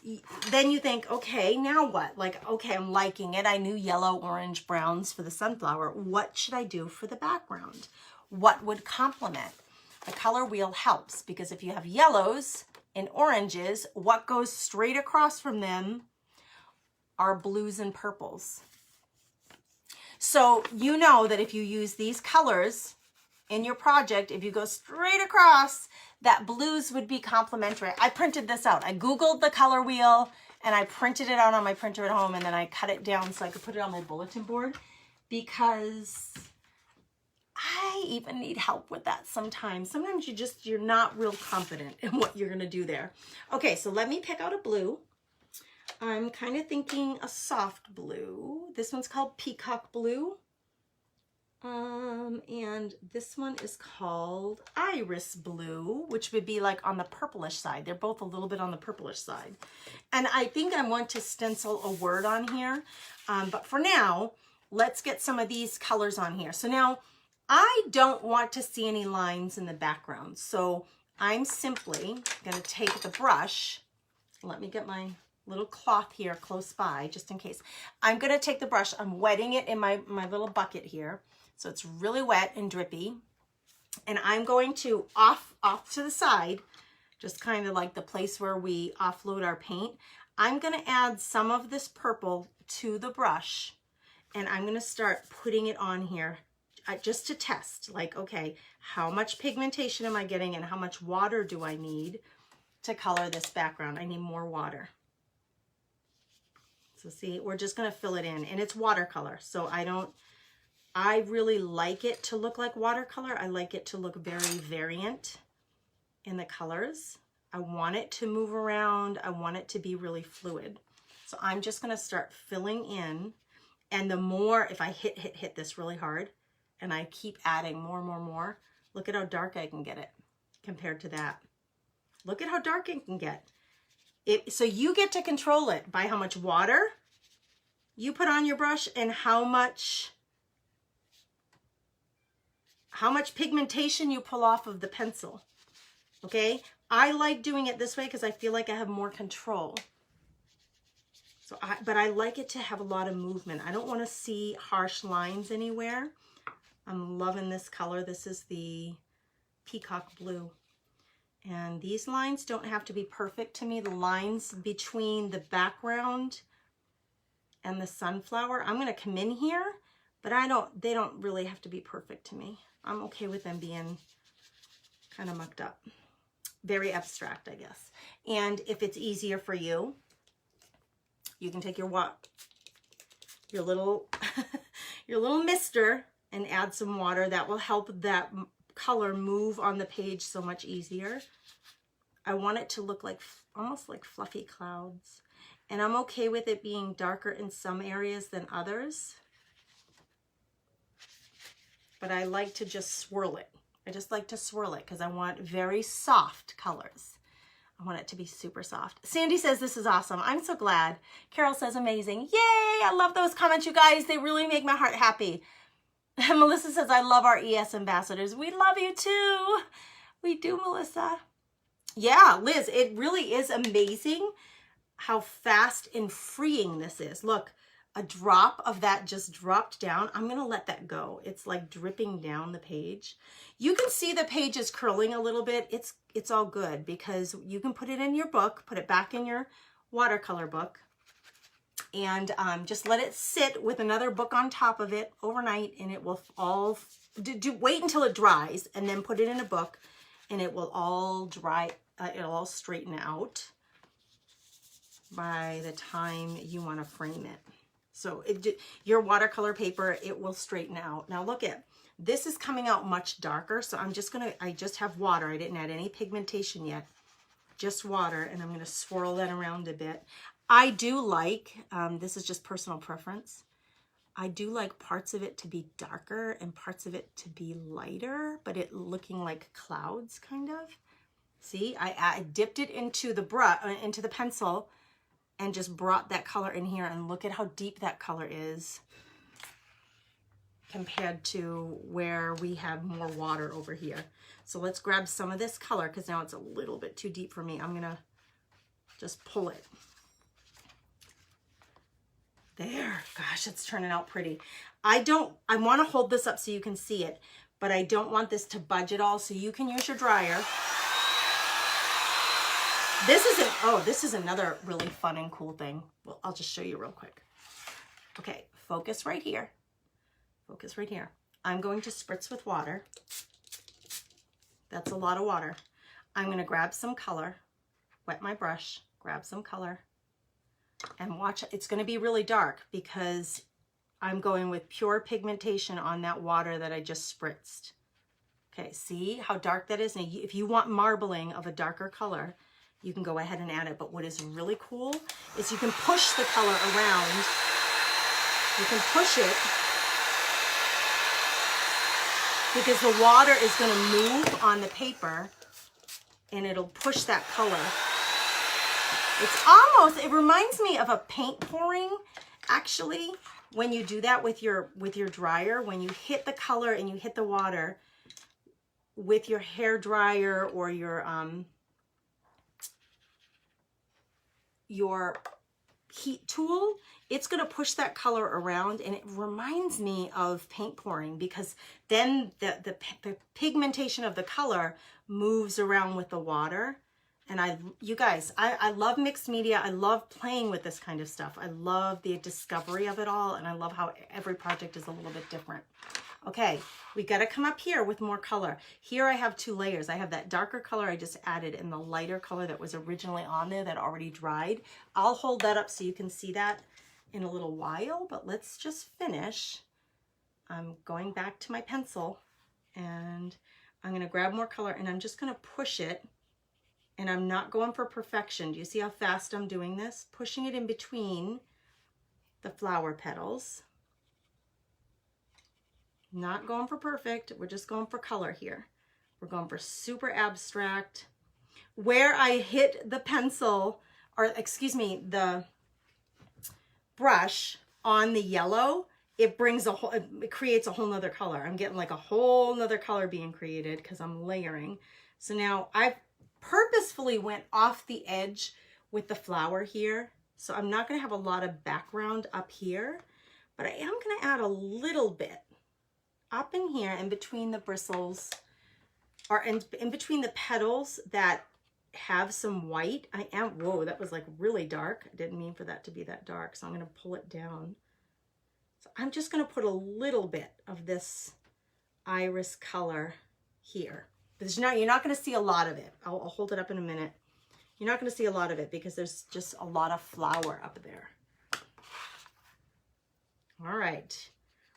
then you think, okay, now what? Like, okay, I'm liking it. I knew yellow, orange, browns for the sunflower. What should I do for the background? What would complement? The color wheel helps, because if you have yellows and oranges, what goes straight across from them are blues and purples. So you know that if you use these colors in your project, if you go straight across, that blues would be complementary. I printed this out. I Googled the color wheel and I printed it out on my printer at home, and then I cut it down so I could put it on my bulletin board, because I even need help with that sometimes. Sometimes you're not real confident in what you're gonna do there. Okay, so let me pick out a blue. I'm kind of thinking a soft blue. This one's called Peacock Blue. And this one is called Iris Blue, which would be like on the purplish side. They're both a little bit on the purplish side. And I think I want to stencil a word on here. But for now, let's get some of these colors on here. So now I don't want to see any lines in the background. So I'm simply going to take the brush. Let me get my little cloth here close by, just in case. I'm going to take the brush. I'm wetting it in my little bucket here. So it's really wet and drippy. And I'm going to off to the side, just kind of like the place where we offload our paint. I'm going to add some of this purple to the brush, and I'm going to start putting it on here just to test, like, okay, how much pigmentation am I getting and how much water do I need to color this background? I need more water. So see, we're just going to fill it in, and it's watercolor. So I really like it to look like watercolor. I like it to look very variant in the colors. I want it to move around. I want it to be really fluid. So I'm just going to start filling in. And the more, if I hit this really hard and I keep adding more, look at how dark I can get it compared to that. Look at how dark it can get. So you get to control it by how much water you put on your brush and how much pigmentation you pull off of the pencil. Okay, I like doing it this way because I feel like I have more control. So but I like it to have a lot of movement. I don't want to see harsh lines anywhere. I'm loving this color. This is the Peacock Blue. And these lines don't have to be perfect to me. The lines between the background and the sunflower, I'm going to come in here, but they don't really have to be perfect to me. I'm okay with them being kind of mucked up. Very abstract, I guess. And if it's easier for you, you can take your little your little mister and add some water. That will help that color move on the page so much easier. I want it to look like almost like fluffy clouds. And I'm okay with it being darker in some areas than others. But I like to just swirl it. I just like to swirl it because I want very soft colors. I want it to be super soft. Sandy says, this is awesome. I'm so glad. Carol says, amazing. Yay! I love those comments, you guys. They really make my heart happy. And Melissa says, I love our ES ambassadors. We love you too. We do, Melissa. Yeah, Liz, it really is amazing how fast and freeing this is. Look, a drop of that just dropped down. I'm going to let that go. It's like dripping down the page. You can see the page is curling a little bit. It's all good because you can put it in your book, put it back in your watercolor book, and just let it sit with another book on top of it overnight, and it will all wait until it dries and then put it in a book, and it will all dry. It'll all straighten out by the time you want to frame it. So your watercolor paper, it will straighten out. Now look at, this is coming out much darker. So I just have water. I didn't add any pigmentation yet, just water. And I'm going to swirl that around a bit. I do like, this is just personal preference. I do like parts of it to be darker and parts of it to be lighter, but it looking like clouds kind of. See, I dipped it into the into the pencil and just brought that color in here, and look at how deep that color is compared to where we have more water over here. So let's grab some of this color because now it's a little bit too deep for me. I'm gonna just pull it. There, gosh, it's turning out pretty. I want to hold this up so you can see it, but I don't want this to budge at all, so you can use your dryer. This is another really fun and cool thing. Well, I'll just show you real quick. Okay, focus right here. Focus right here. I'm going to spritz with water. That's a lot of water. I'm going to grab some color, wet my brush, grab some color, and watch. It's going to be really dark because I'm going with pure pigmentation on that water that I just spritzed. Okay, see how dark that is? Now, if you want marbling of a darker color, you can go ahead and add it. But what is really cool is you can push the color around. You can push it because the water is going to move on the paper and it'll push that color. It reminds me of a paint pouring, actually, when you do that with your dryer, when you hit the color and you hit the water with your hair dryer or your heat tool, it's going to push that color around, and it reminds me of paint pouring because then the pigmentation of the color moves around with the water. And you guys, I love mixed media. I love playing with this kind of stuff. I love the discovery of it all, and I love how every project is a little bit different. Okay, we got to come up here with more color. Here I have two layers. I have that darker color I just added and the lighter color that was originally on there that already dried. I'll hold that up so you can see that in a little while, but let's just finish. I'm going back to my pencil and I'm going to grab more color and I'm just going to push it. And I'm not going for perfection. Do you see how fast I'm doing this? Pushing it in between the flower petals. Not going for perfect. We're just going for color here. We're going for super abstract. Where I hit the pencil, or excuse me, the brush on the yellow, it creates a whole nother color. I'm getting like a whole nother color being created because I'm layering. So now I've purposefully went off the edge with the flower here. So I'm not going to have a lot of background up here, but I am going to add a little bit up in here in between the bristles, or in between the petals that have some white. Whoa, that was like really dark. I didn't mean for that to be that dark, so I'm going to pull it down. So I'm just going to put a little bit of this iris color here. But you're not going to see a lot of it. I'll hold it up in a minute. You're not going to see a lot of it because there's just a lot of flower up there. All right.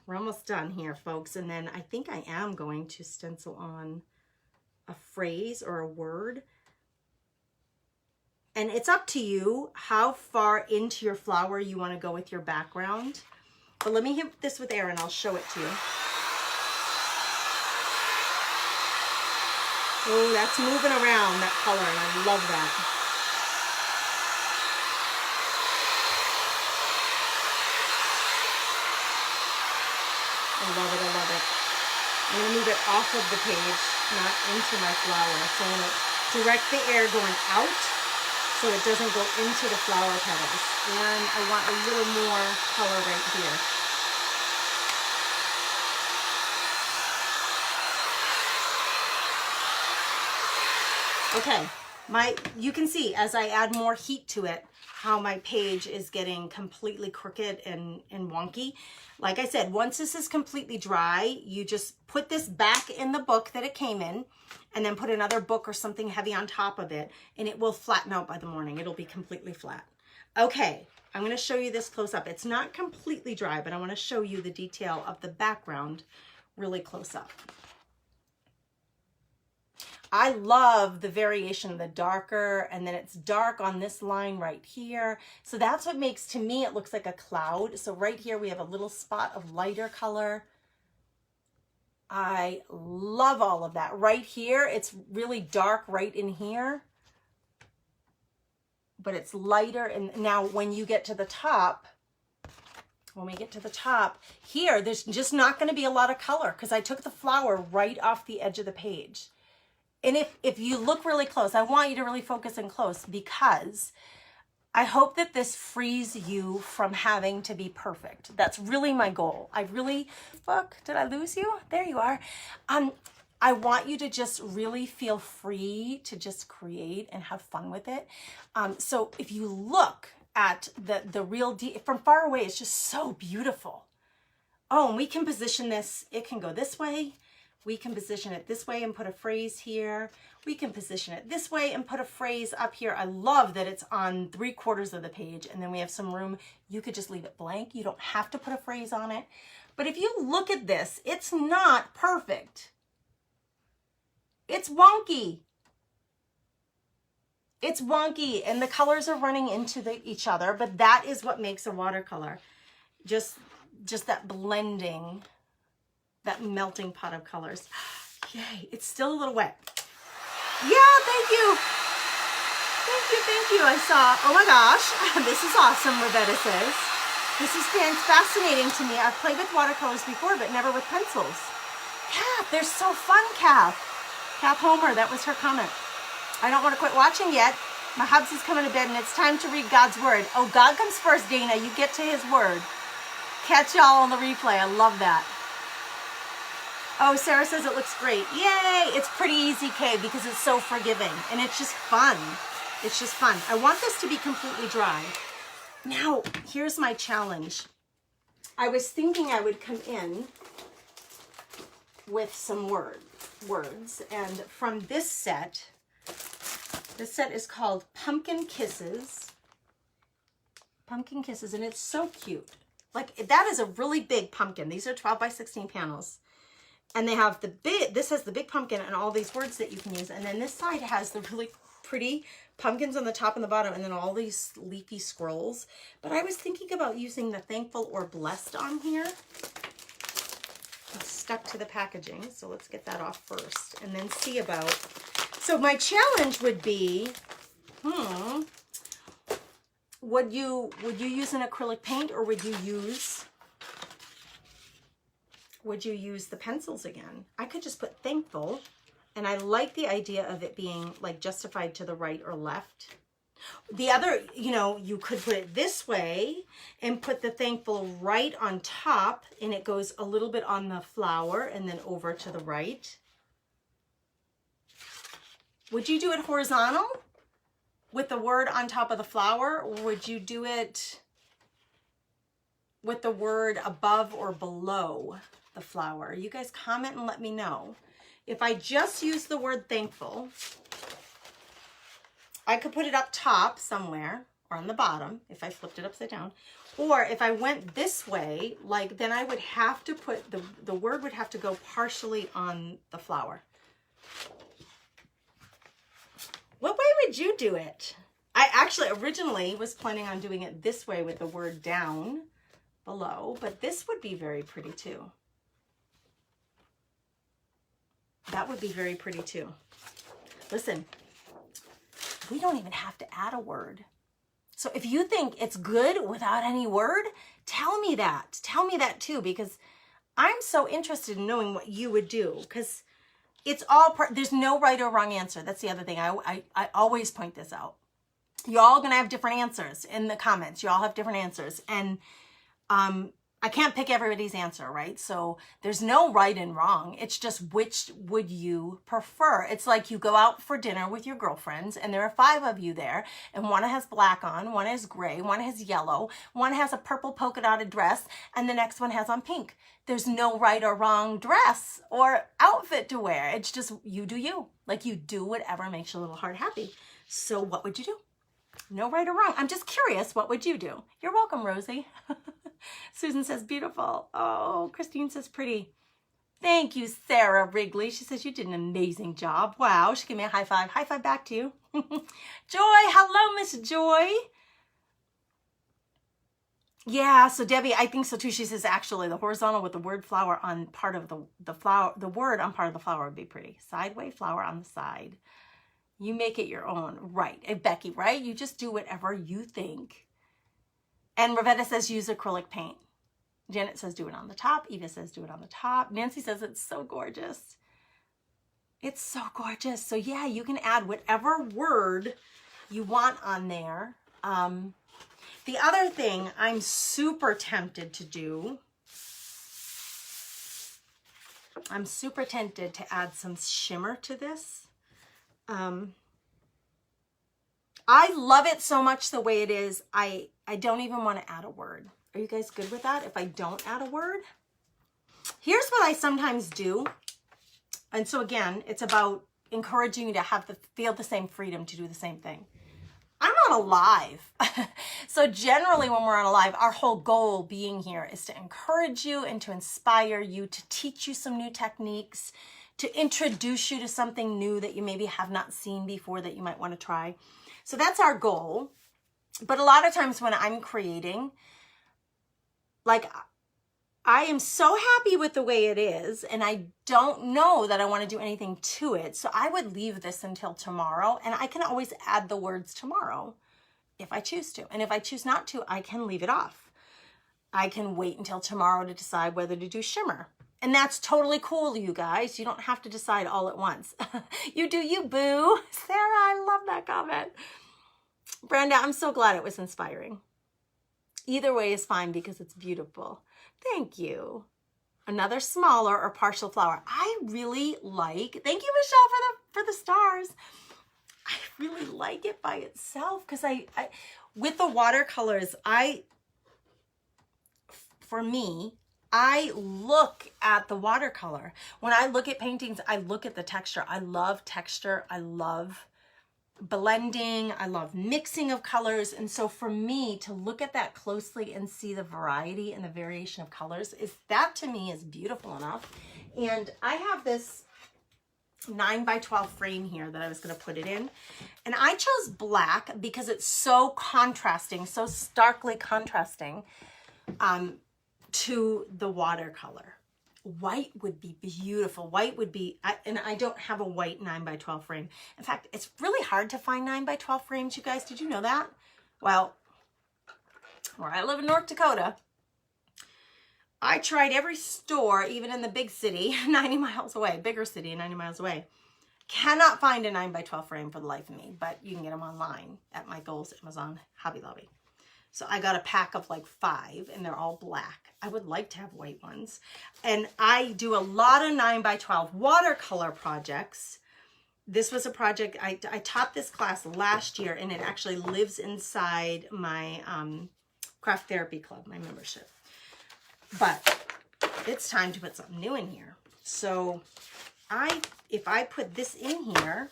We're almost done here, folks. And then I think I am going to stencil on a phrase or a word. And it's up to you how far into your flower you want to go with your background. But let me hit this with air and I'll show it to you. Oh, that's moving around, that color, and I love that. I love it, I love it. I'm going to move it off of the page, not into my flower. So I'm going to direct the air going out so it doesn't go into the flower petals. And I want a little more color right here. Okay, you can see as I add more heat to it, how my page is getting completely crooked and wonky. Like I said, once this is completely dry, you just put this back in the book that it came in and then put another book or something heavy on top of it and it will flatten out by the morning. It'll be completely flat. Okay, I'm going to show you this close up. It's not completely dry, but I want to show you the detail of the background really close up. I love the variation of the darker, and then it's dark on this line right here. So that's what makes, to me, it looks like a cloud. So right here we have a little spot of lighter color. I love all of that. Right here, it's really dark right in here, but it's lighter. And now when you get to the top, when we get to the top here, there's just not going to be a lot of color because I took the flower right off the edge of the page. And if you look really close, I want you to really focus in close, because I hope that this frees you from having to be perfect. That's really my goal. I really, fuck, did I lose you? There you are. I want you to just really feel free to just create and have fun with it. So if you look at the real, from far away, it's just so beautiful. Oh, and we can position this, it can go this way. We can position it this way and put a phrase here. We can position it this way and put a phrase up here. I love that it's on 3/4 of the page, and then we have some room. You could just leave it blank. You don't have to put a phrase on it. But if you look at this, it's not perfect. It's wonky. It's wonky, and the colors are running into each other, but that is what makes a watercolor. Just that blending, that melting pot of colors. Yay, it's still a little wet. Yeah, thank you. Thank you. I saw, oh my gosh, this is awesome, Ravetta says. This is fascinating to me. I've played with watercolors before, but never with pencils. Kath, they're so fun, Kath. Kath Homer, that was her comment. I don't want to quit watching yet. My hubs is coming to bed and it's time to read God's word. Oh, God comes first, Dana. You get to his word. Catch y'all on the replay. I love that. Oh, Sarah says it looks great. Yay! It's pretty easy, Kay, because it's so forgiving. And it's just fun. It's just fun. I want this to be completely dry. Now, here's my challenge. I was thinking I would come in with some words. And from this set is called Pumpkin Kisses. Pumpkin Kisses, and it's so cute. Like, that is a really big pumpkin. These are 12 by 16 panels. And they have this has the big pumpkin and all these words that you can use. And then this side has the really pretty pumpkins on the top and the bottom, and then all these leafy scrolls. But I was thinking about using the thankful or blessed on here. It's stuck to the packaging, so let's get that off first and then see about. So my challenge would be, would you use an acrylic paint, or would you use the pencils again? I could just put thankful, and I like the idea of it being like justified to the right or left. The other, you could put it this way and put the thankful right on top, and it goes a little bit on the flower and then over to the right. Would you do it horizontal with the word on top of the flower, or would you do it with the word above or below the flower? You guys comment and let me know. If I just use the word thankful, I could put it up top somewhere or on the bottom if I flipped it upside down. Or if I went this way, like, then I would have to put the word would have to go partially on the flower. What way would you do it? I actually originally was planning on doing it this way with the word down below, but this would be very pretty too. That would be very pretty too. Listen, we don't even have to add a word. So if you think it's good without any word, tell me that. Tell me that too, because I'm so interested in knowing what you would do, because it's all there's no right or wrong answer. That's the other thing. I always point this out. Y'all gonna have different answers in the comments. Y'all have different answers. And I can't pick everybody's answer, right? So there's no right and wrong. It's just which would you prefer? It's like you go out for dinner with your girlfriends and there are 5 of you there, and one has black on, one has gray, one has yellow, one has a purple polka dotted dress, and the next one has on pink. There's no right or wrong dress or outfit to wear. It's just you do you. Like, you do whatever makes your little heart happy. So what would you do? No right or wrong. I'm just curious, what would you do? You're welcome, Rosie. Susan says beautiful. Oh, Christine says pretty. Thank you, Sarah Wrigley. She says you did an amazing job. Wow. She gave me a high five. High five back to you. Joy. Hello, Miss Joy. Yeah, so Debbie, I think so too. She says actually the horizontal with the word flower on part of the flower, the word on part of the flower would be pretty. Sideway flower on the side. You make it your own. Right. And Becky, right? You just do whatever you think. And Ravetta says use acrylic paint. Janet says do it on the top. Eva says do it on the top. Nancy says it's so gorgeous. It's so gorgeous. So yeah, you can add whatever word you want on there. The other thing I'm super tempted to do, I'm super tempted to add some shimmer to this. I love it so much the way it is. I don't even want to add a word. Are you guys good with that if I don't add a word? Here's what I sometimes do. And so again, it's about encouraging you to feel the same freedom to do the same thing. I'm on a live. So generally when we're on a live, our whole goal being here is to encourage you and to inspire you, to teach you some new techniques, to introduce you to something new that you maybe have not seen before that you might want to try. So that's our goal. But a lot of times when I'm creating, like I am so happy with the way it is, and I don't know that I want to do anything to it. So I would leave this until tomorrow, and I can always add the words tomorrow if I choose to. And if I choose not to, I can leave it off. I can wait until tomorrow to decide whether to do shimmer. And that's totally cool, you guys. You don't have to decide all at once. You do you, boo. Sarah, I love that comment. Brenda, I'm so glad it was inspiring. Either way is fine because it's beautiful. Thank you. Another smaller or partial flower. I really like, thank you, Michelle, for the stars. I really like it by itself because I with the watercolors, for me, I look at the watercolor. When I look at paintings, I look at the texture. I love texture. I love blending. I love mixing of colors. And so for me to look at that closely and see the variety and the variation of colors, that to me is beautiful enough. And I have this 9x12 frame here that I was going to put it in. And I chose black because it's so contrasting, so starkly contrasting to the watercolor. White would be beautiful. White would be, and I don't have a white 9x12 frame. In fact, it's really hard to find 9x12 frames, you guys. Did you know that? Well, where I live in North Dakota, I tried every store, even in the big city, 90 miles away, bigger city, 90 miles away. Cannot find a 9x12 frame for the life of me, but you can get them online at Michael's, Amazon, Hobby Lobby. So I got a pack of like 5 and they're all black. I would like to have white ones. And I do a lot of 9x12 watercolor projects. This was a project, I taught this class last year and it actually lives inside my craft therapy club, my membership. But it's time to put something new in here. So if I put this in here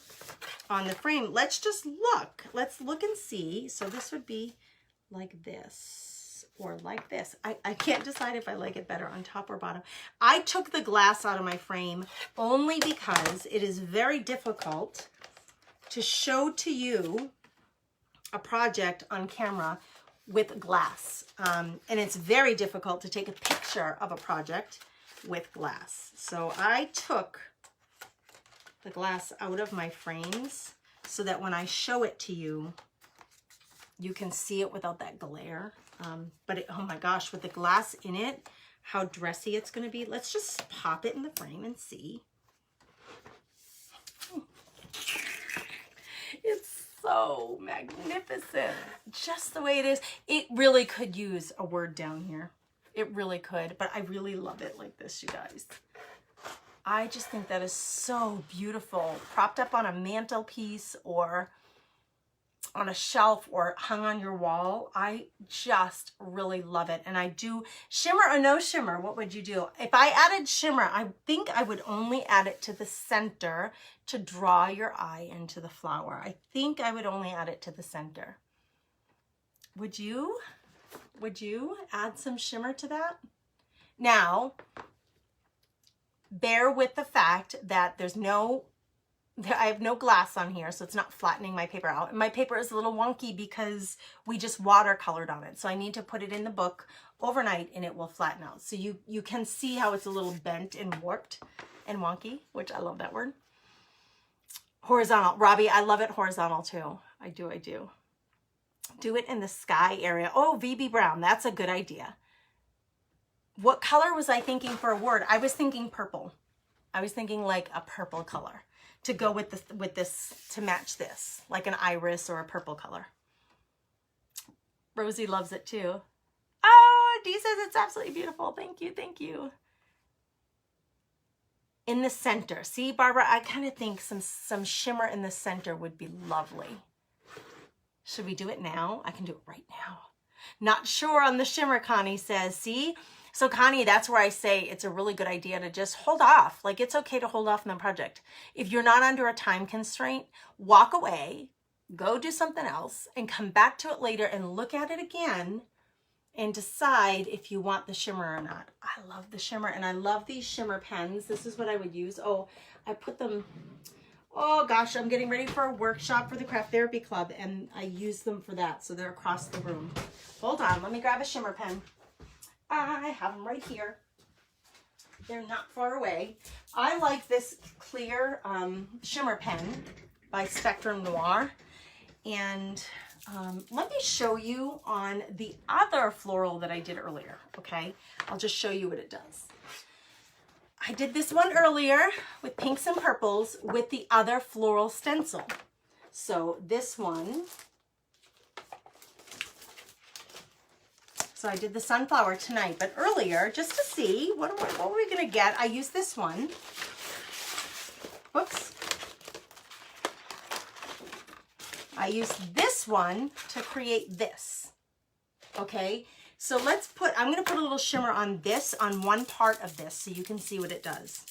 on the frame, let's just look. Let's look and see. So this would be like this or like this. I can't decide if I like it better on top or bottom. I took the glass out of my frame only because it is very difficult to show to you a project on camera with glass. And it's very difficult to take a picture of a project with glass. So I took the glass out of my frames so that when I show it to you, you can see it without that glare. But oh my gosh, with the glass in it, how dressy it's going to be. Let's just pop it in the frame and see. It's so magnificent, just the way it is. It really could use a word down here. It really could, but I really love it like this, you guys. I just think that is so beautiful, propped up on a mantelpiece or on a shelf or hung on your wall. I just really love it. And I do shimmer or no shimmer. What would you do? If I added shimmer, I think I would only add it to the center to draw your eye into the flower. I think I would only add it to the center. Would you add some shimmer to that? Now, bear with the fact that I have no glass on here, so it's not flattening my paper out. And my paper is a little wonky because we just watercolored on it. So I need to put it in the book overnight and it will flatten out. So you can see how it's a little bent and warped and wonky, which I love that word. Horizontal. Robbie, I love it horizontal too. I do. Do it in the sky area. Oh, VB Brown, that's a good idea. What color was I thinking for a word? I was thinking purple. I was thinking like a purple color to go with this to match this, like an iris or a purple color. Rosie loves it too. Oh, Dee says it's absolutely beautiful. Thank you. In the center. See, Barbara, I kind of think some shimmer in the center would be lovely. Should we do it now? I can do it right now. Not sure on the shimmer, Connie says. See? So Connie, that's where I say it's a really good idea to just hold off. Like, it's okay to hold off on the project. If you're not under a time constraint, walk away, go do something else, and come back to it later and look at it again and decide if you want the shimmer or not. I love the shimmer, and I love these shimmer pens. This is what I would use. Oh, I put them, oh gosh, I'm getting ready for a workshop for the Craft Therapy Club, and I use them for that, so they're across the room. Hold on, let me grab a shimmer pen. I have them right here. They're not far away. I like this clear shimmer pen by Spectrum Noir. And let me show you on the other floral that I did earlier, okay? I'll just show you what it does. I did this one earlier with pinks and purples with the other floral stencil. So this one, so I did the sunflower tonight, but earlier, just to see, what were we gonna get? I used this one. Whoops. I used this one to create this, okay? So I'm gonna put a little shimmer on this, on one part of this, so you can see what it does.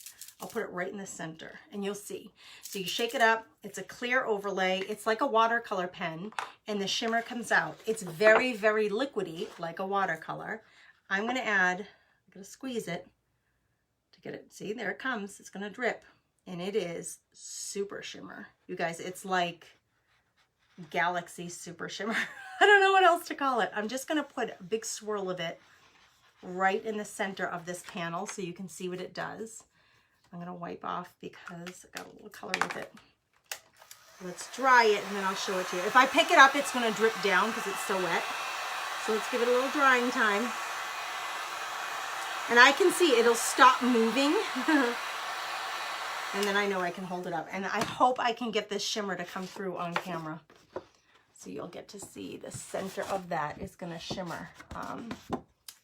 I'll put it right in the center, and you'll see. So you shake it up, it's a clear overlay, it's like a watercolor pen, and the shimmer comes out. It's very, very liquidy, like a watercolor. I'm gonna squeeze it to get it, see, there it comes, it's gonna drip, and it is super shimmer. You guys, it's like Galaxy Super Shimmer. I don't know what else to call it. I'm just going to put a big swirl of it right in the center of this panel so you can see what it does. I'm going to wipe off because I got a little color with it. Let's dry it and then I'll show it to you. If I pick it up, it's going to drip down because it's so wet. So let's give it a little drying time. And I can see it'll stop moving. And then I know I can hold it up. And I hope I can get this shimmer to come through on camera. So you'll get to see the center of that is gonna shimmer.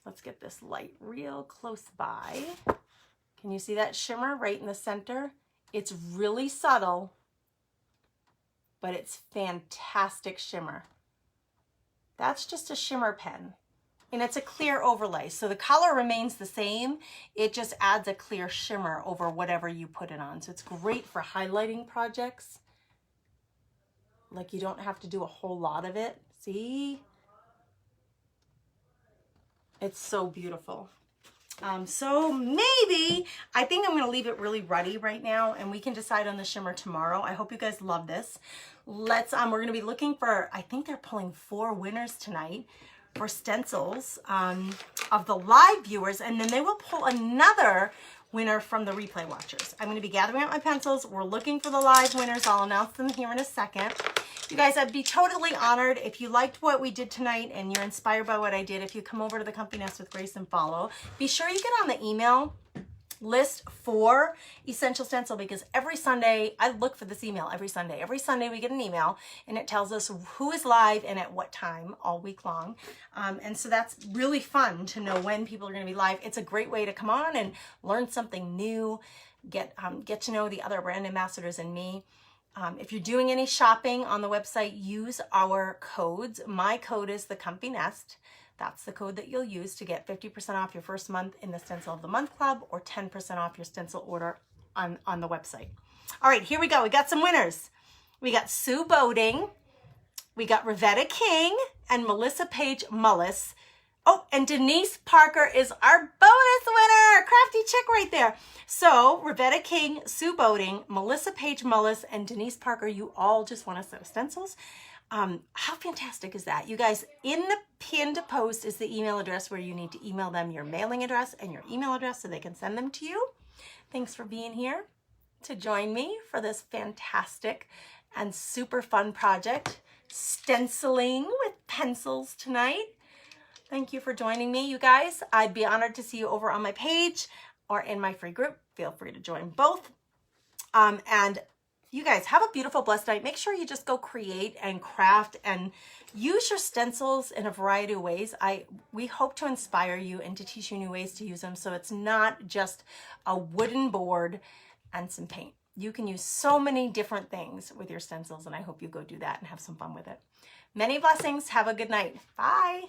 Let's get this light real close by. Can you see that shimmer right in the center? It's really subtle, but it's fantastic shimmer. That's just a shimmer pen. And it's a clear overlay. So the color remains the same. It just adds a clear shimmer over whatever you put it on. So it's great for highlighting projects. Like, you don't have to do a whole lot of it. See? It's so beautiful. So maybe, I think I'm going to leave it really ruddy right now, and we can decide on the shimmer tomorrow. I hope you guys love this. We're going to be looking for, I think they're pulling 4 winners tonight for stencils of the live viewers, and then they will pull another winner from the replay watchers. I'm going to be gathering up my pencils. We're looking for the live winners. I'll announce them here in a second. You guys, I'd be totally honored if you liked what we did tonight and you're inspired by what I did. If you come over to the Comfy Nest with Grace and follow, be sure you get on the email list for Essential Stencil, because every Sunday, I look for this email every Sunday. Every Sunday we get an email and it tells us who is live and at what time all week long. And so that's really fun to know when people are going to be live. It's a great way to come on and learn something new, get to know the other brand ambassadors and me. If you're doing any shopping on the website, use our codes. My code is THECOMFYNEST. That's the code that you'll use to get 50% off your first month in the Stencil of the Month Club, or 10% off your stencil order on the website. All right, here we go. We got some winners. We got Sue Boding, we got Ravetta King, and Melissa Page Mullis. Oh, and Denise Parker is our bonus winner. crafty chick right there. So Rebecca King, Sue Boating, Melissa Page Mullis, and Denise Parker, you all just want a set of stencils. How fantastic is that? You guys, in the pinned post is the email address where you need to email them your mailing address and your email address so they can send them to you. Thanks for being here to join me for this fantastic and super fun project, stenciling with pencils tonight. Thank you for joining me, you guys. I'd be honored to see you over on my page or in my free group. Feel free to join both. And you guys have a beautiful, blessed night. Make sure you just go create and craft and use your stencils in a variety of ways. We hope to inspire you and to teach you new ways to use them, so it's not just a wooden board and some paint. You can use so many different things with your stencils, and I hope you go do that and have some fun with it. Many blessings. Have a good night. Bye.